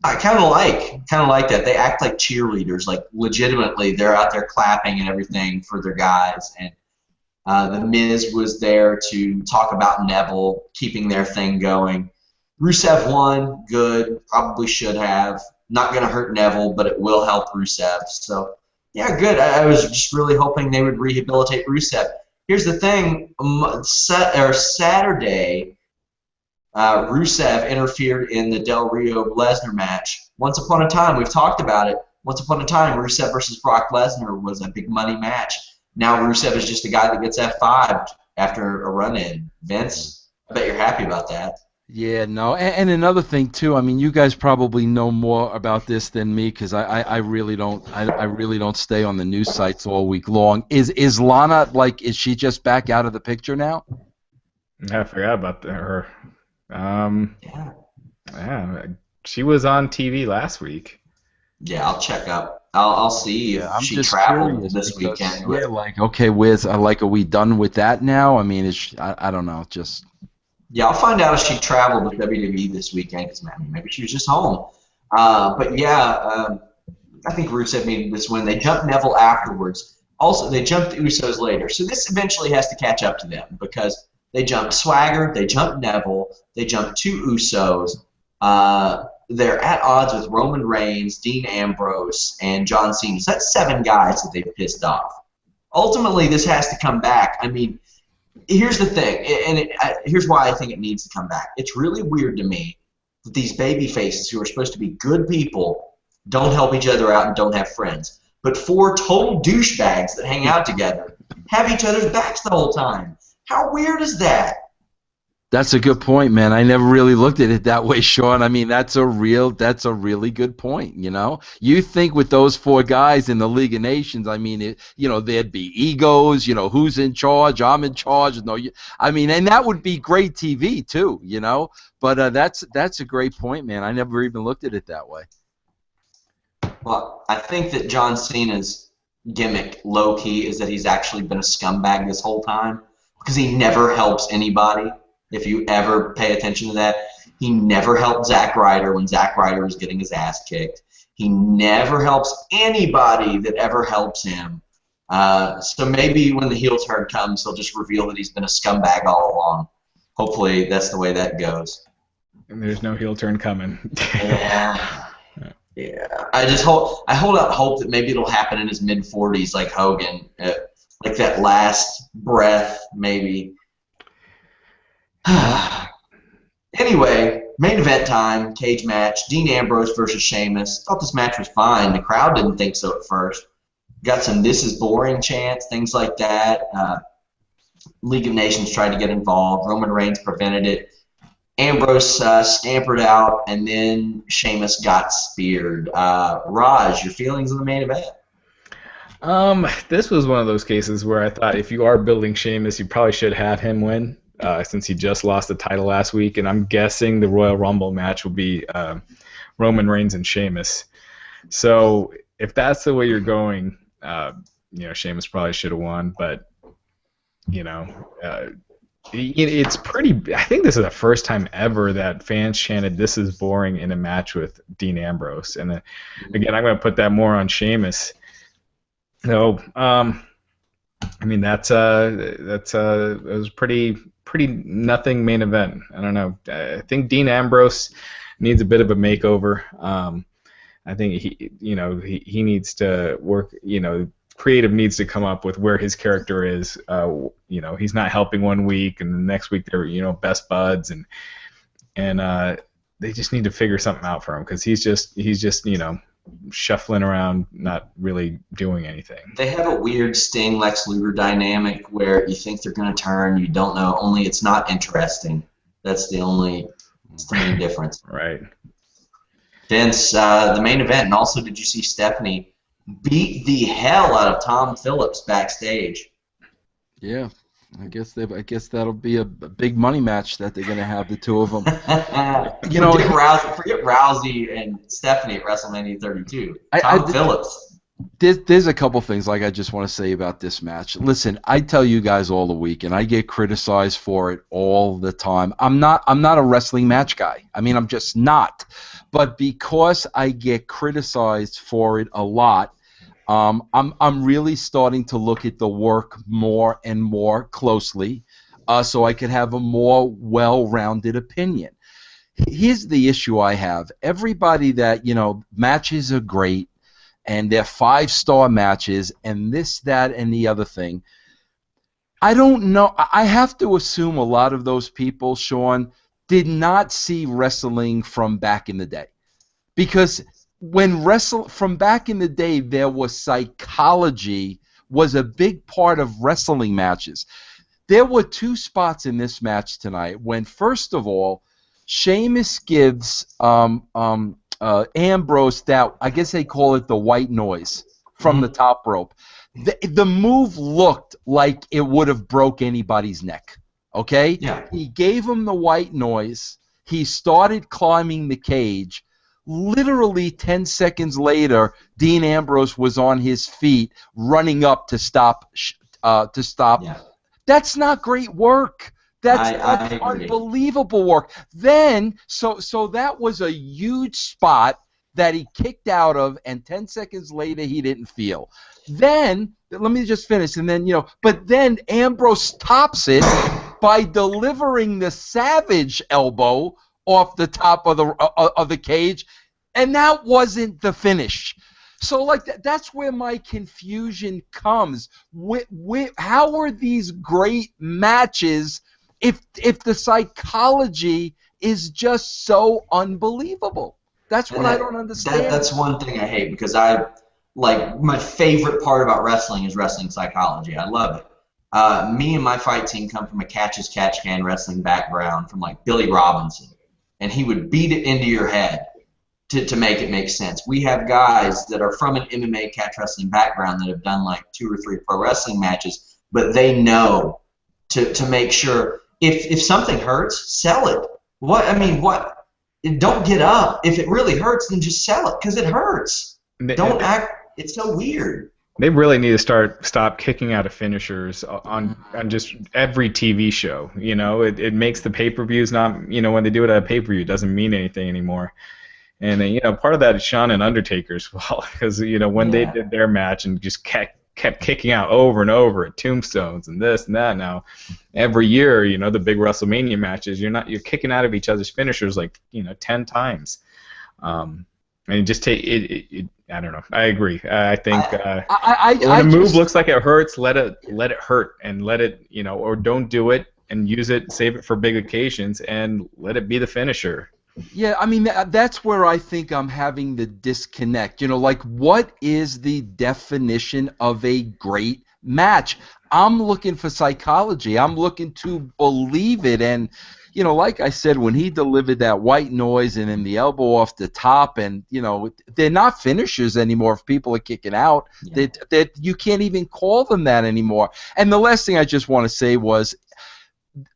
I kind of like. Kind of like that. They act like cheerleaders. Like, legitimately, they're out there clapping and everything for their guys. And The Miz was there to talk about Neville keeping their thing going. Rusev won. Good. Probably should have. Not going to hurt Neville, but it will help Rusev. So, yeah, good. I was just really hoping they would rehabilitate Rusev. Here's the thing. Saturday, Rusev interfered in the Del Rio-Lesnar match. Once upon a time, we've talked about it. Once upon a time, Rusev versus Brock Lesnar was a big money match. Now Rusev is just a guy that gets F5'd after a run-in. Vince, I bet you're happy about that. Yeah, no, and another thing too. I mean, you guys probably know more about this than me because I really don't. I really don't stay on the news sites all week long. Is Lana, like, is she just back out of the picture now? I forgot about her. Yeah, she was on TV last week. Yeah, I'll check up. I'll see if she traveled this weekend. Yeah, like, okay, are we done with that now? I mean, I don't know, just. Yeah, I'll find out if she traveled with WWE this weekend, because maybe she was just home. But yeah, I think Rusev needed this win. They jumped Neville afterwards. Also, they jumped the Usos later. So this eventually has to catch up to them, because they jumped Swagger, they jumped Neville, they jumped two Usos. They're at odds with Roman Reigns, Dean Ambrose, and John Cena. So that's 7 guys that they've pissed off. Ultimately, this has to come back. I mean, here's the thing, and here's why I think it needs to come back. It's really weird to me that these baby faces who are supposed to be good people don't help each other out and don't have friends. But 4 total douchebags that hang out together have each other's backs the whole time. How weird is that? That's a good point, man. I never really looked at it that way, Sean. I mean, that's a really good point, you know? You think with those 4 guys in the League of Nations, I mean, there'd be egos, who's in charge, I'm in charge. No, I mean, and that would be great TV too, But that's a great point, man. I never even looked at it that way. Well, I think that John Cena's gimmick, low-key, is that he's actually been a scumbag this whole time, because he never helps anybody. If you ever pay attention to that, he never helped Zack Ryder when Zack Ryder was getting his ass kicked. He never helps anybody that ever helps him. So maybe when the heel turn comes, he'll just reveal that he's been a scumbag all along. Hopefully that's the way that goes. And there's no heel turn coming. Yeah. Yeah. I hold out hope that maybe it'll happen in his mid-40s like Hogan. Like that last breath, maybe. Anyway, main event time, cage match, Dean Ambrose versus Sheamus. Thought this match was fine. The crowd didn't think so at first. Got some "this is boring" chants, things like that. League of Nations tried to get involved. Roman Reigns prevented it. Ambrose scampered out, and then Sheamus got speared. Raj, your feelings on the main event? This was one of those cases where I thought if you are building Sheamus, you probably should have him win, since he just lost the title last week, and I'm guessing the Royal Rumble match will be Roman Reigns and Sheamus. So if that's the way you're going, Sheamus probably should have won, but it's pretty. I think this is the first time ever that fans chanted "This is boring" in a match with Dean Ambrose, and again, I'm going to put that more on Sheamus. So, it was pretty nothing main event. I don't know. I think Dean Ambrose needs a bit of a makeover. I think he needs to work. Creative needs to come up with where his character is. He's not helping one week, and the next week they're best buds, and they just need to figure something out for him because he's just shuffling around, not really doing anything. They have a weird Sting Lex Luger dynamic where you think they're going to turn, you don't know. Only it's not interesting. That's the main difference. Right. Vince, the main event, and also did you see Stephanie beat the hell out of Tom Phillips backstage? Yeah, I guess that'll be a big money match that they're going to have, the two of them. Forget Rousey and Stephanie at WrestleMania 32. Tom Phillips. There's a couple things I just want to say about this match. Listen, I tell you guys all the week, and I get criticized for it all the time. I'm not a wrestling match guy. I'm just not. But because I get criticized for it a lot, I'm really starting to look at the work more and more closely, so I could have a more well-rounded opinion. Here's the issue I have. Everybody that, matches are great, and they're 5-star matches, and this, that, and the other thing. I don't know. I have to assume a lot of those people, Sean, did not see wrestling from back in the day. Because from back in the day, there was psychology was a big part of wrestling matches. There were two spots in this match tonight when, first of all, Sheamus gives Ambrose that, I guess they call it the white noise from the top rope. The move looked like it would have broke anybody's neck. Okay? Yeah. He gave him the white noise. He started climbing the cage. Literally 10 seconds later, Dean Ambrose was on his feet, running up to stop. Yeah. That's not great work. That's unbelievable work. Then, so that was a huge spot that he kicked out of, and 10 seconds later he didn't feel. Then, let me just finish, and then, but then Ambrose tops it by delivering the Savage elbow off the top of the cage, and that wasn't the finish. So, that's where my confusion comes. How are these great matches if the psychology is just so unbelievable? That's what I don't understand. That's one thing I hate, because my favorite part about wrestling is wrestling psychology. I love it. Me and my fight team come from a catch-as-catch-can wrestling background from Billy Robinson, and he would beat it into your head to make it make sense. We have guys that are from an MMA catch wrestling background that have done 2 or 3 pro wrestling matches, but they know to make sure if something hurts, sell it. What? Don't get up. If it really hurts, then just sell it because it hurts. Don't act. It's so weird. They really need to stop kicking out of finishers on just every TV show. It makes the pay-per-views not. When they do it at a pay-per-view, it doesn't mean anything anymore. And part of that is Shawn and Undertaker's fault, because when they did their match and just kept kicking out over and over at Tombstones and this and that. Now, every year, the big WrestleMania matches, you're kicking out of each other's finishers 10 times. And just take it. I don't know. I agree. I think when a move looks like it hurts, let it hurt, and let it, or don't do it, and use it, save it for big occasions, and let it be the finisher. Yeah, I mean, that's where I think I'm having the disconnect. Like, what is the definition of a great match? I'm looking for psychology. I'm looking to believe it. And, like I said, when he delivered that white noise and then the elbow off the top, and, they're not finishers anymore if people are kicking out. Yeah. That you can't even call them that anymore. And the last thing I just want to say was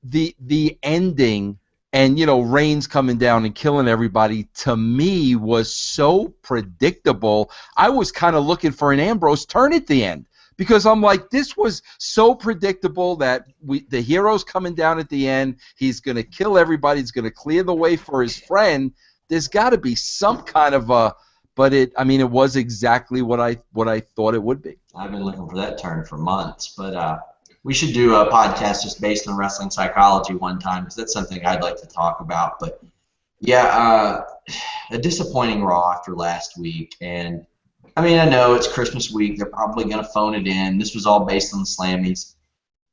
the ending. And, Reigns coming down and killing everybody, to me, was so predictable. I was kind of looking for an Ambrose turn at the end because I'm like, this was so predictable that the hero's coming down at the end. He's going to kill everybody. He's going to clear the way for his friend. There's got to be some kind of a – but it was exactly what I thought it would be. I've been looking for that turn for months, but we should do a podcast just based on wrestling psychology one time because that's something I'd like to talk about. But, yeah, a disappointing Raw after last week. And, I know it's Christmas week. They're probably going to phone it in. This was all based on the Slammys.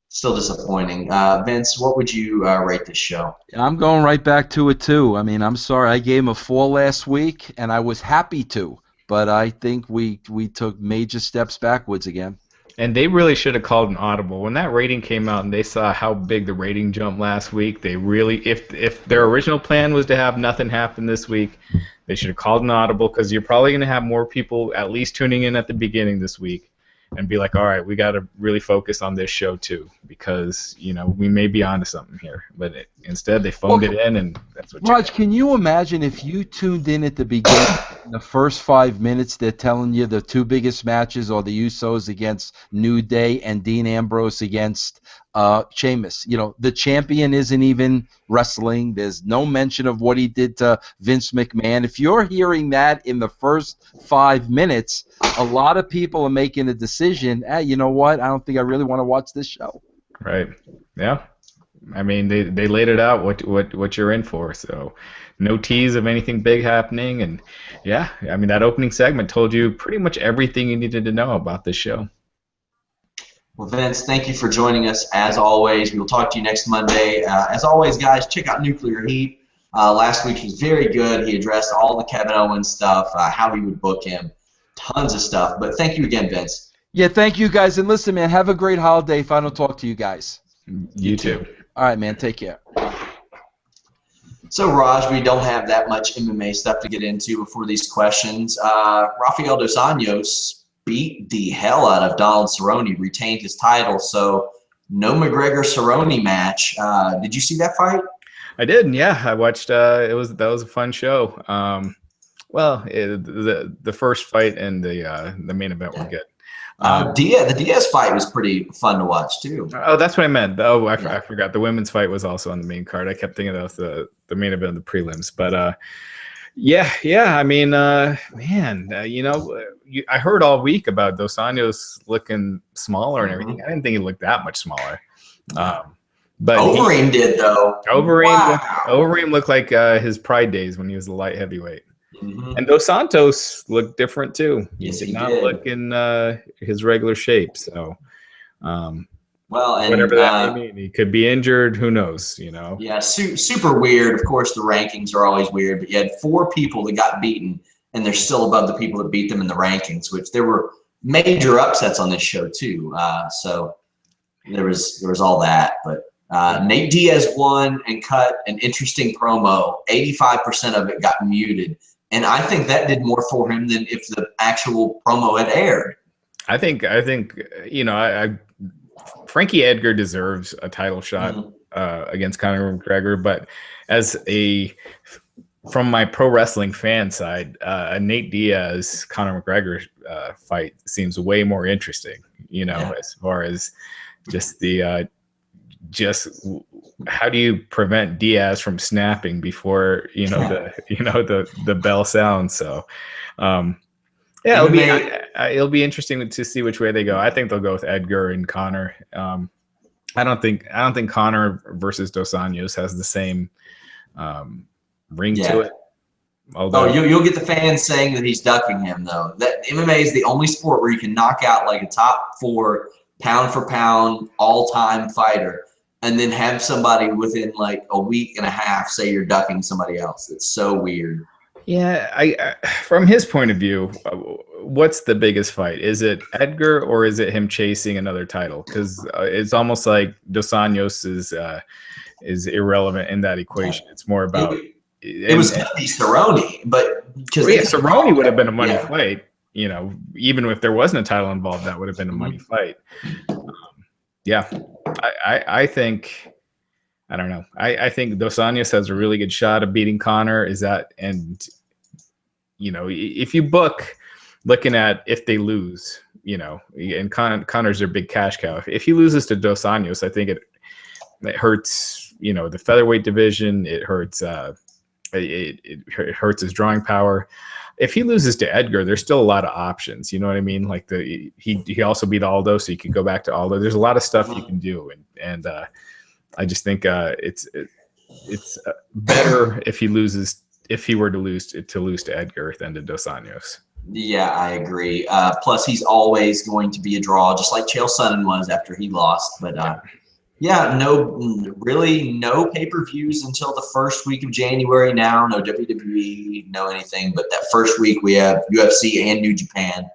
Still disappointing. Vince, what would you rate this show? I'm going right back to it, too. I'm sorry. I gave him a 4 last week, and I was happy to. But I think we took major steps backwards again. And they really should have called an audible. When that rating came out and they saw how big the rating jumped last week, they really, if their original plan was to have nothing happen this week, they should have called an audible because you're probably going to have more people at least tuning in at the beginning this week and be like, all right, we got to really focus on this show too because, we may be onto something here. But instead they phoned it in and that's what Raj, can you imagine if you tuned in at the beginning, in the first 5 minutes, they're telling you the 2 biggest matches are the Usos against New Day and Dean Ambrose against Sheamus. The champion isn't even wrestling. There's no mention of what he did to Vince McMahon. If you're hearing that in the first 5 minutes, a lot of people are making a decision, you know what, I don't think I really want to watch this show. Right. Yeah. They laid it out what you're in for, so no tease of anything big happening, and yeah, that opening segment told you pretty much everything you needed to know about this show. Well, Vince, thank you for joining us as always. We will talk to you next Monday. As always, guys, check out Nuclear Heat. Last week was very good. He addressed all the Kevin Owens stuff, how he would book him, tons of stuff. But thank you again, Vince. Yeah, thank you guys, and listen, man, have a great holiday if I don't talk to you guys. You too. All right, man, take care. So, Raj, we don't have that much MMA stuff to get into before these questions. Rafael Dos Anjos beat the hell out of Donald Cerrone, retained his title, so no McGregor-Cerrone match. Did you see that fight? I did, yeah. I watched. That was a fun show. The first fight and the main event were good. The Diaz fight was pretty fun to watch too. Oh, that's what I meant. Oh, I forgot. The women's fight was also on the main card. I kept thinking of the main event, the prelims. But I heard all week about Dos Anjos looking smaller and everything. I didn't think he looked that much smaller. But Overeem did though. Overeem looked like his Pride days when he was the light heavyweight. Mm-hmm. And Dos Santos looked different too. Yes, he did not look in his regular shape. So, and whatever that may mean, he could be injured. Who knows? Yeah, super weird. Of course, the rankings are always weird. But you had 4 people that got beaten, and they're still above the people that beat them in the rankings. Which there were major upsets on this show too. So there was all that, but. Nate Diaz won and cut an interesting promo. 85% of it got muted. And I think that did more for him than if the actual promo had aired. I think Frankie Edgar deserves a title shot against Conor McGregor, but from my pro wrestling fan side, a Nate Diaz Conor McGregor fight seems way more interesting. As far as just how do you prevent Diaz from snapping before the bell sounds? So it'll be interesting to see which way they go. I think they'll go with Edgar and Conor. I don't think Conor versus Dos Anjos has the same ring to it. Although you'll get the fans saying that he's ducking him though. That MMA is the only sport where you can knock out like a top 4 pound for pound all time fighter. and then have somebody within like a week and a half say you're ducking somebody else. It's so weird. Yeah, I from his point of view, what's the biggest fight? Is it Edgar or is it him chasing another title? Because it's almost like Dos Anjos is irrelevant in that equation. It's more about it was going to be Cerrone, but because Cerrone would have been a money fight. You know, even if there wasn't a title involved, that would have been a money fight. I think. I don't know. I think Dos Anjos has a really good shot of beating Connor. And you know, if you looking at if they lose, you know, and Connor's their big cash cow. If he loses to Dos Anjos, I think it hurts, you know, the featherweight division. It hurts it hurts his drawing power. If he loses to Edgar, there's still a lot of options. You know what I mean? Like he also beat Aldo, so you could go back to Aldo. There's a lot of stuff you can do, and I just think it's better if he were to lose to Edgar than to Dos Anjos. Yeah, I agree. Plus, he's always going to be a draw, just like Chael Sonnen was after he lost. But no pay-per-views until the first week of January now. No WWE, no anything. But that first week we have UFC and New Japan,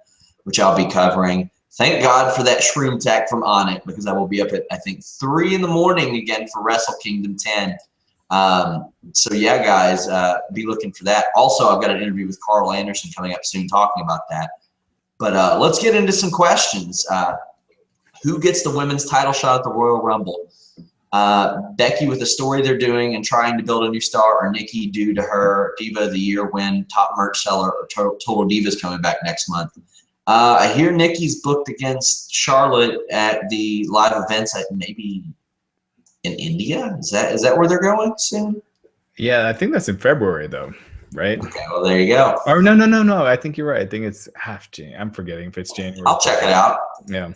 which I'll be covering. Thank God for that Shroom Tech from On It, because I will be up at, I think, 3 in the morning again for Wrestle Kingdom 10. So, yeah, guys, be looking for that. Also, I've got an interview with Carl Anderson coming up soon talking about that. But let's get into some questions. Who gets the women's title shot at the Royal Rumble? Becky with the story they're doing and trying to build a new star, or Nikki due to her Diva of the Year win, top merch seller, or Total Divas coming back next month? I hear Nikki's booked against Charlotte at the live events at maybe in India. Is that where they're going soon? Yeah, I think that's in February though, right? Okay, well there you go. Or no. I think you're right. I think it's half January. I'm forgetting if it's January. I'll check it out. Yeah.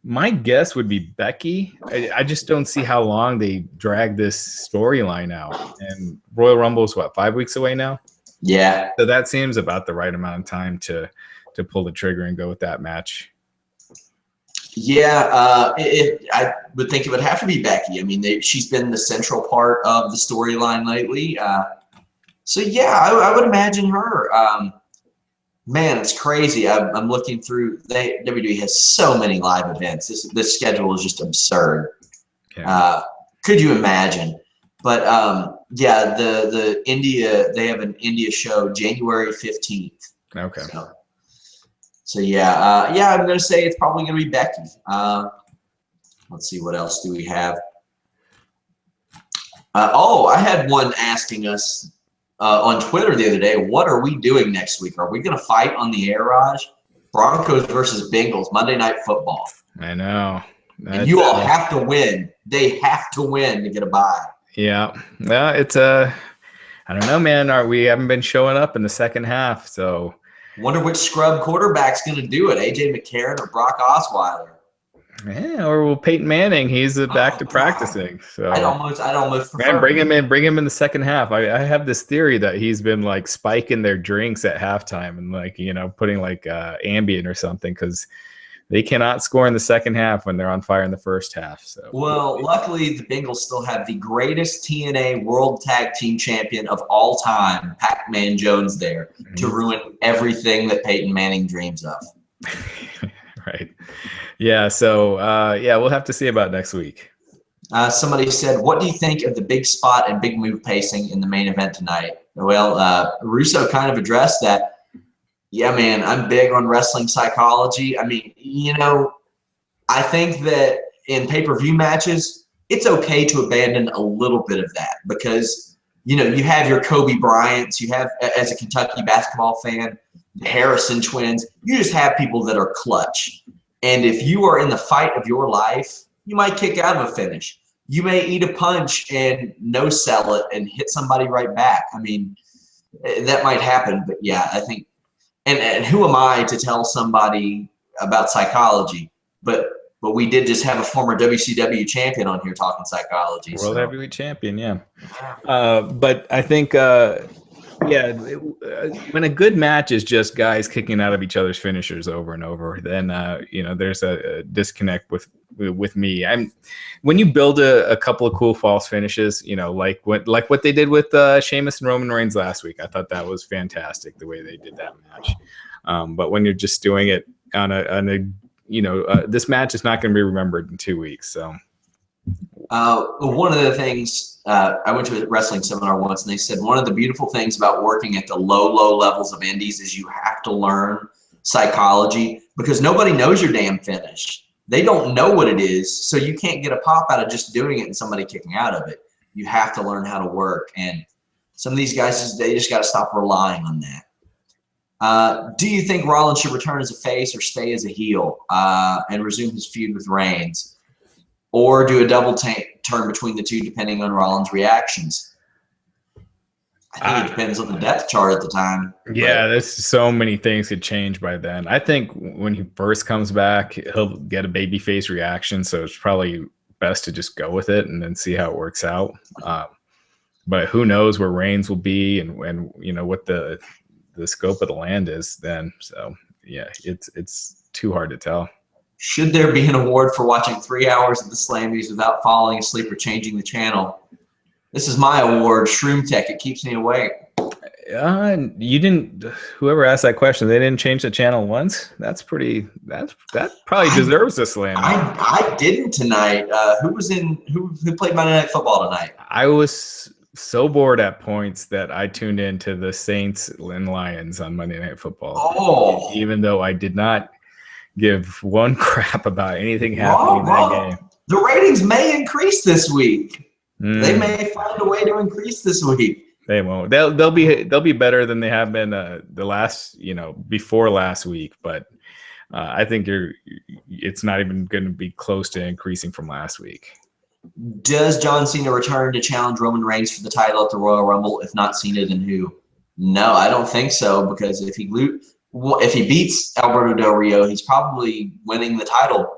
My guess would be Becky. I just don't see how long they drag this storyline out. And Royal Rumble is what, 5 weeks away now? Yeah. So that seems about the right amount of time to pull the trigger and go with that match. Yeah, I would think it would have to be Becky. I mean, she's been the central part of the storyline lately. So, yeah, I would imagine her. Man, it's crazy. I'm looking through. WWE has so many live events. This schedule is just absurd. Yeah. Could you imagine? But yeah, the India, they have an India show January 15th. Okay. So yeah, I'm gonna say it's probably gonna be Becky. Let's see, what else do we have? I had one asking us on Twitter the other day, what are we doing next week? Are we gonna fight on the air, Raj? Broncos versus Bengals, Monday Night Football. I know. And you all have to win. They have to win to get a bye. Yeah. Well, it's I don't know, man. We haven't been showing up in the second half, so. Wonder which scrub quarterback's going to do it, A.J. McCarron or Brock Osweiler. Yeah, or Peyton Manning. He's back to practicing. So I'd almost prefer. Man, bring him in the second half. I have this theory that he's been like spiking their drinks at halftime and like, you know, putting like Ambien or something, because they cannot score in the second half when they're on fire in the first half. So well, luckily the Bengals still have the greatest TNA World Tag Team Champion of all time, Pac-Man Jones, there to ruin everything that Peyton Manning dreams of. Right. Yeah. So yeah, we'll have to see about next week. Somebody said, "What do you think of the big spot and big move pacing in the main event tonight?" Well, Russo kind of addressed that. Yeah, man, I'm big on wrestling psychology. I mean, you know, I think that in pay-per-view matches, it's okay to abandon a little bit of that because, you know, you have your Kobe Bryants, you have, as a Kentucky basketball fan, the Harrison twins. You just have people that are clutch. And if you are in the fight of your life, you might kick out of a finish. You may eat a punch and no-sell it and hit somebody right back. I mean, that might happen, but yeah, I think. And who am I to tell somebody about psychology? But we did just have a former WCW champion on here talking psychology. World Heavyweight Champion, yeah. But I think Yeah, when a good match is just guys kicking out of each other's finishers over and over, then there's a disconnect with me. When you build a couple of cool false finishes, like what they did with Sheamus and Roman Reigns last week, I thought that was fantastic the way they did that match. But when you're just doing it on a this match is not going to be remembered in 2 weeks, so. One of the things, I went to a wrestling seminar once, and they said one of the beautiful things about working at the low levels of indies is you have to learn psychology, because nobody knows your damn finish. They don't know what it is, so you can't get a pop out of just doing it and somebody kicking out of it. You have to learn how to work, and some of these guys, they just got to stop relying on that. Do you think Rollins should return as a face or stay as a heel and resume his feud with Reigns? Or do a double turn between the two, depending on Rollins' reactions? I think it depends on the depth chart at the time. Yeah, there's so many things could change by then. I think when he first comes back, he'll get a babyface reaction, so it's probably best to just go with it and then see how it works out. But who knows where Reigns will be and what the scope of the land is then. So yeah, it's too hard to tell. Should there be an award for watching 3 hours of the Slammys without falling asleep or changing the channel? This is my award, Shroom Tech. It keeps me awake. You didn't. Whoever asked that question, they didn't change the channel once. That probably deserves a slam. I didn't tonight. Who played Monday Night Football tonight? I was so bored at points that I tuned into the Saints and Lions on Monday Night Football. Oh, even though I did not give one crap about anything happening in that game. The ratings may increase this week. They may find a way to increase this week. They won't. They'll be better than they have been the last before last week. But I think it's not even going to be close to increasing from last week. Does John Cena return to challenge Roman Reigns for the title at the Royal Rumble? If not Cena, then who? No, I don't think so, because if he beats Alberto Del Rio, he's probably winning the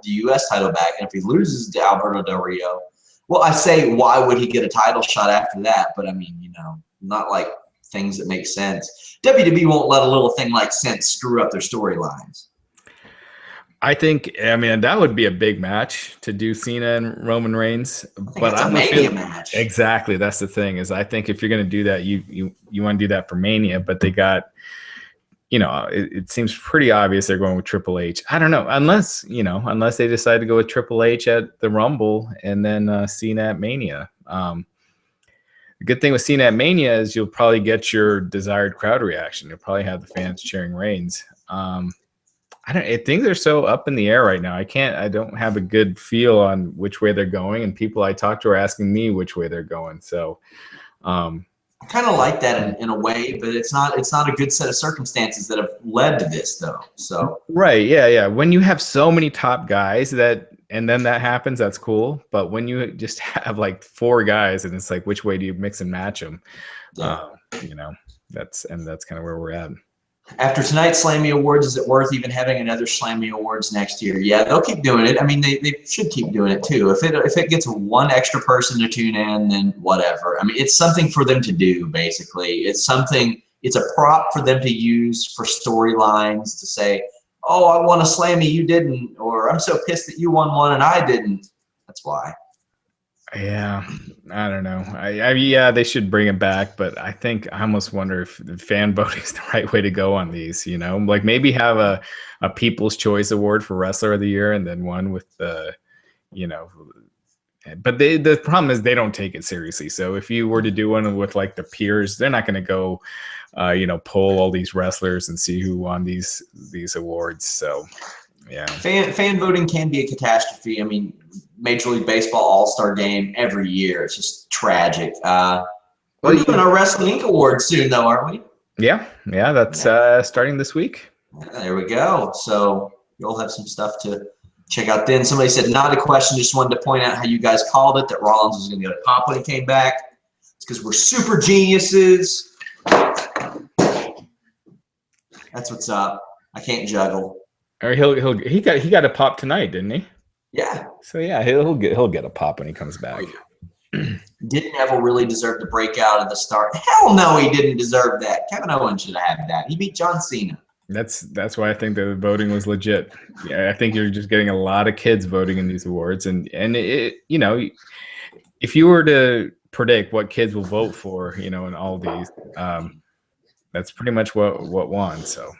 U.S. title back. And if he loses to Alberto Del Rio, well, I say, why would he get a title shot after that? But I mean, not like things that make sense. WWE won't let a little thing like sense screw up their storylines. I think, that would be a big match to do Cena and Roman Reigns. But it's a Mania match. Exactly. That's the thing, is I think if you're going to do that, you want to do that for Mania, but they got, it seems pretty obvious they're going with Triple H. I don't know, unless they decide to go with Triple H at the Rumble and then Cena at Mania. The good thing with Cena at Mania is you'll probably get your desired crowd reaction. You'll probably have the fans cheering Reigns. Things are so up in the air right now. I don't have a good feel on which way they're going, and people I talk to are asking me which way they're going. So, I kind of like that in a way, but it's not a good set of circumstances that have led to this, though. So right, yeah. When you have so many top guys and then that happens, that's cool. But when you just have like 4 guys and it's like, which way do you mix and match them? Yeah. That's kind of where we're at. After tonight's Slammy Awards, is it worth even having another Slammy Awards next year? Yeah, they'll keep doing it. I mean, they should keep doing it too. If it gets one extra person to tune in, then whatever. I mean, it's something for them to do, basically. It's a prop for them to use for storylines, to say, oh, I won a Slammy, you didn't, or I'm so pissed that you won one and I didn't. That's why. Yeah, I don't know. Yeah, they should bring it back, but I almost wonder if the fan voting is the right way to go on these. Like maybe have a People's Choice Award for Wrestler of the Year, and then one with the, But the problem is they don't take it seriously. So if you were to do one with like the peers, they're not going to go, poll all these wrestlers and see who won these awards. So. Yeah. Fan voting can be a catastrophe. I mean, Major League Baseball All-Star Game every year. It's just tragic. We're doing our Wrestling Inc. Awards soon, though, aren't we? Yeah. That's starting this week. Yeah, there we go. So you'll have some stuff to check out then. Somebody said, not a question, just wanted to point out how you guys called it, that Rollins was going to get a pop when he came back. It's because we're super geniuses. That's what's up. I can't juggle. Or he got a pop tonight, didn't he? Yeah. So yeah, he'll get a pop when he comes back. Did Neville really deserve the breakout at the start? Hell no, he didn't deserve that. Kevin Owens should have had that. He beat John Cena. That's why I think the voting was legit. Yeah, I think you're just getting a lot of kids voting in these awards, and it, you know, if you were to predict what kids will vote for, you know, in all these, that's pretty much what won. So,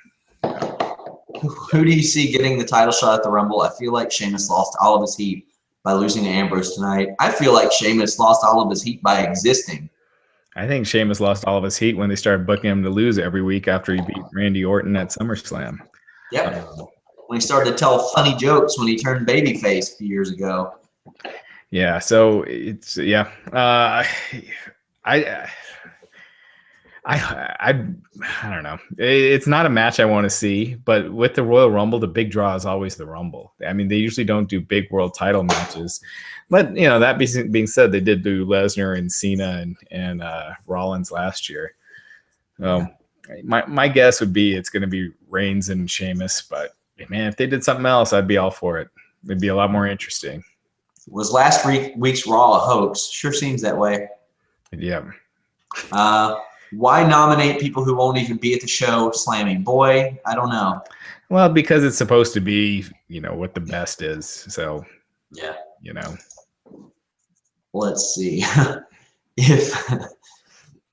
who do you see getting the title shot at the Rumble? I feel like Sheamus lost all of his heat by losing to Ambrose tonight. I feel like Sheamus lost all of his heat by existing. I think Sheamus lost all of his heat when they started booking him to lose every week after he beat Randy Orton at SummerSlam. Yep. When he started to tell funny jokes when he turned babyface a few years ago. Yeah. So it's I don't know. It's not a match I want to see, but with the Royal Rumble, the big draw is always the Rumble. I mean, they usually don't do big world title matches. But, you know, that being said, they did do Lesnar and Cena and Rollins last year. My guess would be it's going to be Reigns and Sheamus. But, man, if they did something else, I'd be all for it. It'd be a lot more interesting. Was last week's Raw a hoax? Sure seems that way. Yeah. Why nominate people who won't even be at the show? Slammy, boy, I don't know. Well, because it's supposed to be, you know, what the best is. So, yeah, you know. Let's see.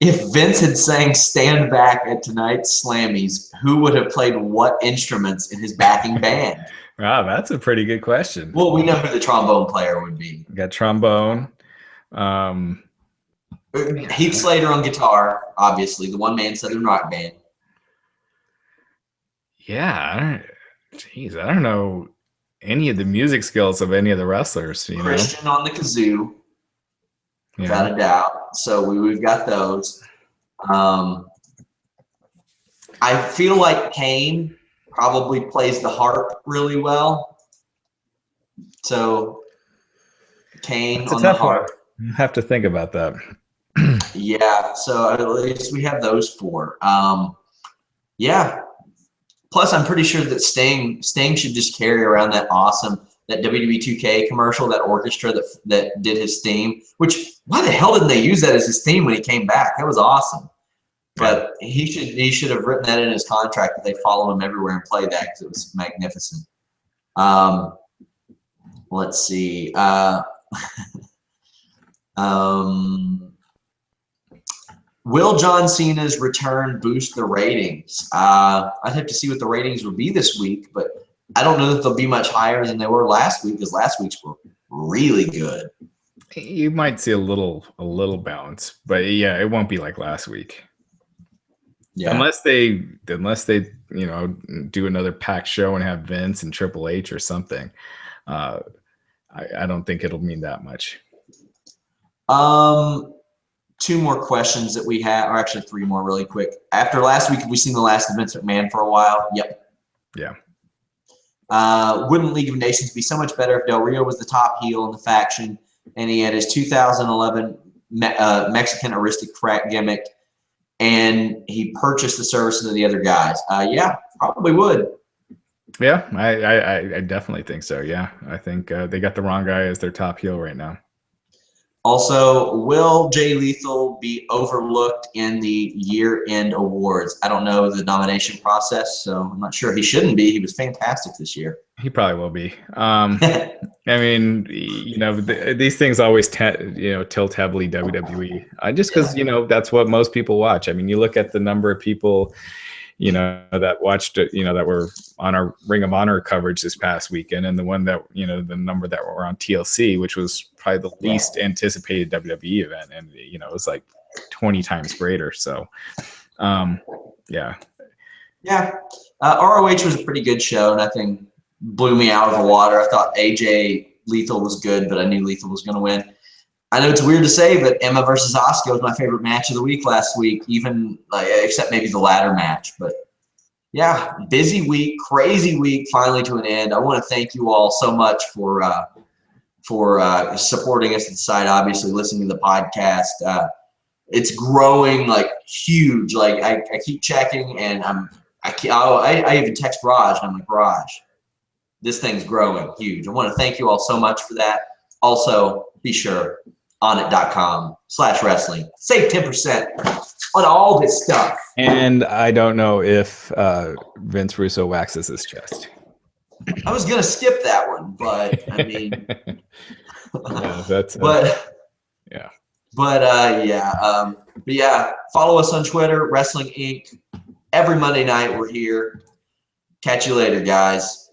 if Vince had sang "Stand Back" at tonight's Slammys, who would have played what instruments in his backing band? Wow, that's a pretty good question. Well, we know who the trombone player would be. We got trombone. Heath Slater on guitar, obviously, the one-man Southern rock band. Yeah, I don't know any of the music skills of any of the wrestlers. Christian on the kazoo, without a doubt. So we've got those. I feel like Kane probably plays the harp really well. So Kane on the harp. You have to think about that. Yeah, so at least we have those four. Yeah. Plus, I'm pretty sure that Sting should just carry around that WWE 2K commercial, that orchestra that did his theme. Which, why the hell didn't they use that as his theme when he came back? That was awesome. But he should have written that in his contract that they follow him everywhere and play that because it was magnificent. Let's see. Will John Cena's return boost the ratings? I'd have to see what the ratings will be this week, but I don't know that they'll be much higher than they were last week because last week's were really good. You might see a little bounce, but yeah, it won't be like last week. Yeah. Unless they you know, do another packed show and have Vince and Triple H or something. I don't think it'll mean that much. Two more questions that we have, or actually three more really quick. After last week, have we seen the last of Vince McMahon for a while? Yep. Yeah. Wouldn't League of Nations be so much better if Del Rio was the top heel in the faction and he had his 2011 Mexican aristocrat gimmick and he purchased the services of the other guys? Yeah, probably would. Yeah, I definitely think so. Yeah, I think they got the wrong guy as their top heel right now. Also, will Jay Lethal be overlooked in the year-end awards? I don't know the nomination process, so I'm not sure. He shouldn't be. He was fantastic this year. He probably will be. I mean, you know, these things always tilt heavily WWE. Just because, you know, that's what most people watch. I mean, you look at the number of people, you know, that watched it, you know, that were on our Ring of Honor coverage this past weekend, and the one that, you know, the number that were on TLC, which was probably the least anticipated WWE event, and you know, it was like 20 times greater. So, yeah. ROH was a pretty good show. Nothing blew me out of the water. I thought AJ Lethal was good, but I knew Lethal was going to win. I know it's weird to say, but Emma versus Asuka was my favorite match of the week last week, even except maybe the ladder match. But yeah, busy week, crazy week, finally to an end. I want to thank you all so much for supporting us at the site. Obviously, listening to the podcast, it's growing like huge. Like I keep checking, and I even text Raj, and I'm like, Raj, this thing's growing huge. I want to thank you all so much for that. Also, be sure onnit.com/wrestling. Save 10% on all this stuff. And I don't know if Vince Russo waxes his chest. I was gonna skip that one, but I mean, but yeah, follow us on Twitter, Wrestling Inc. Every Monday night we're here. Catch you later, guys.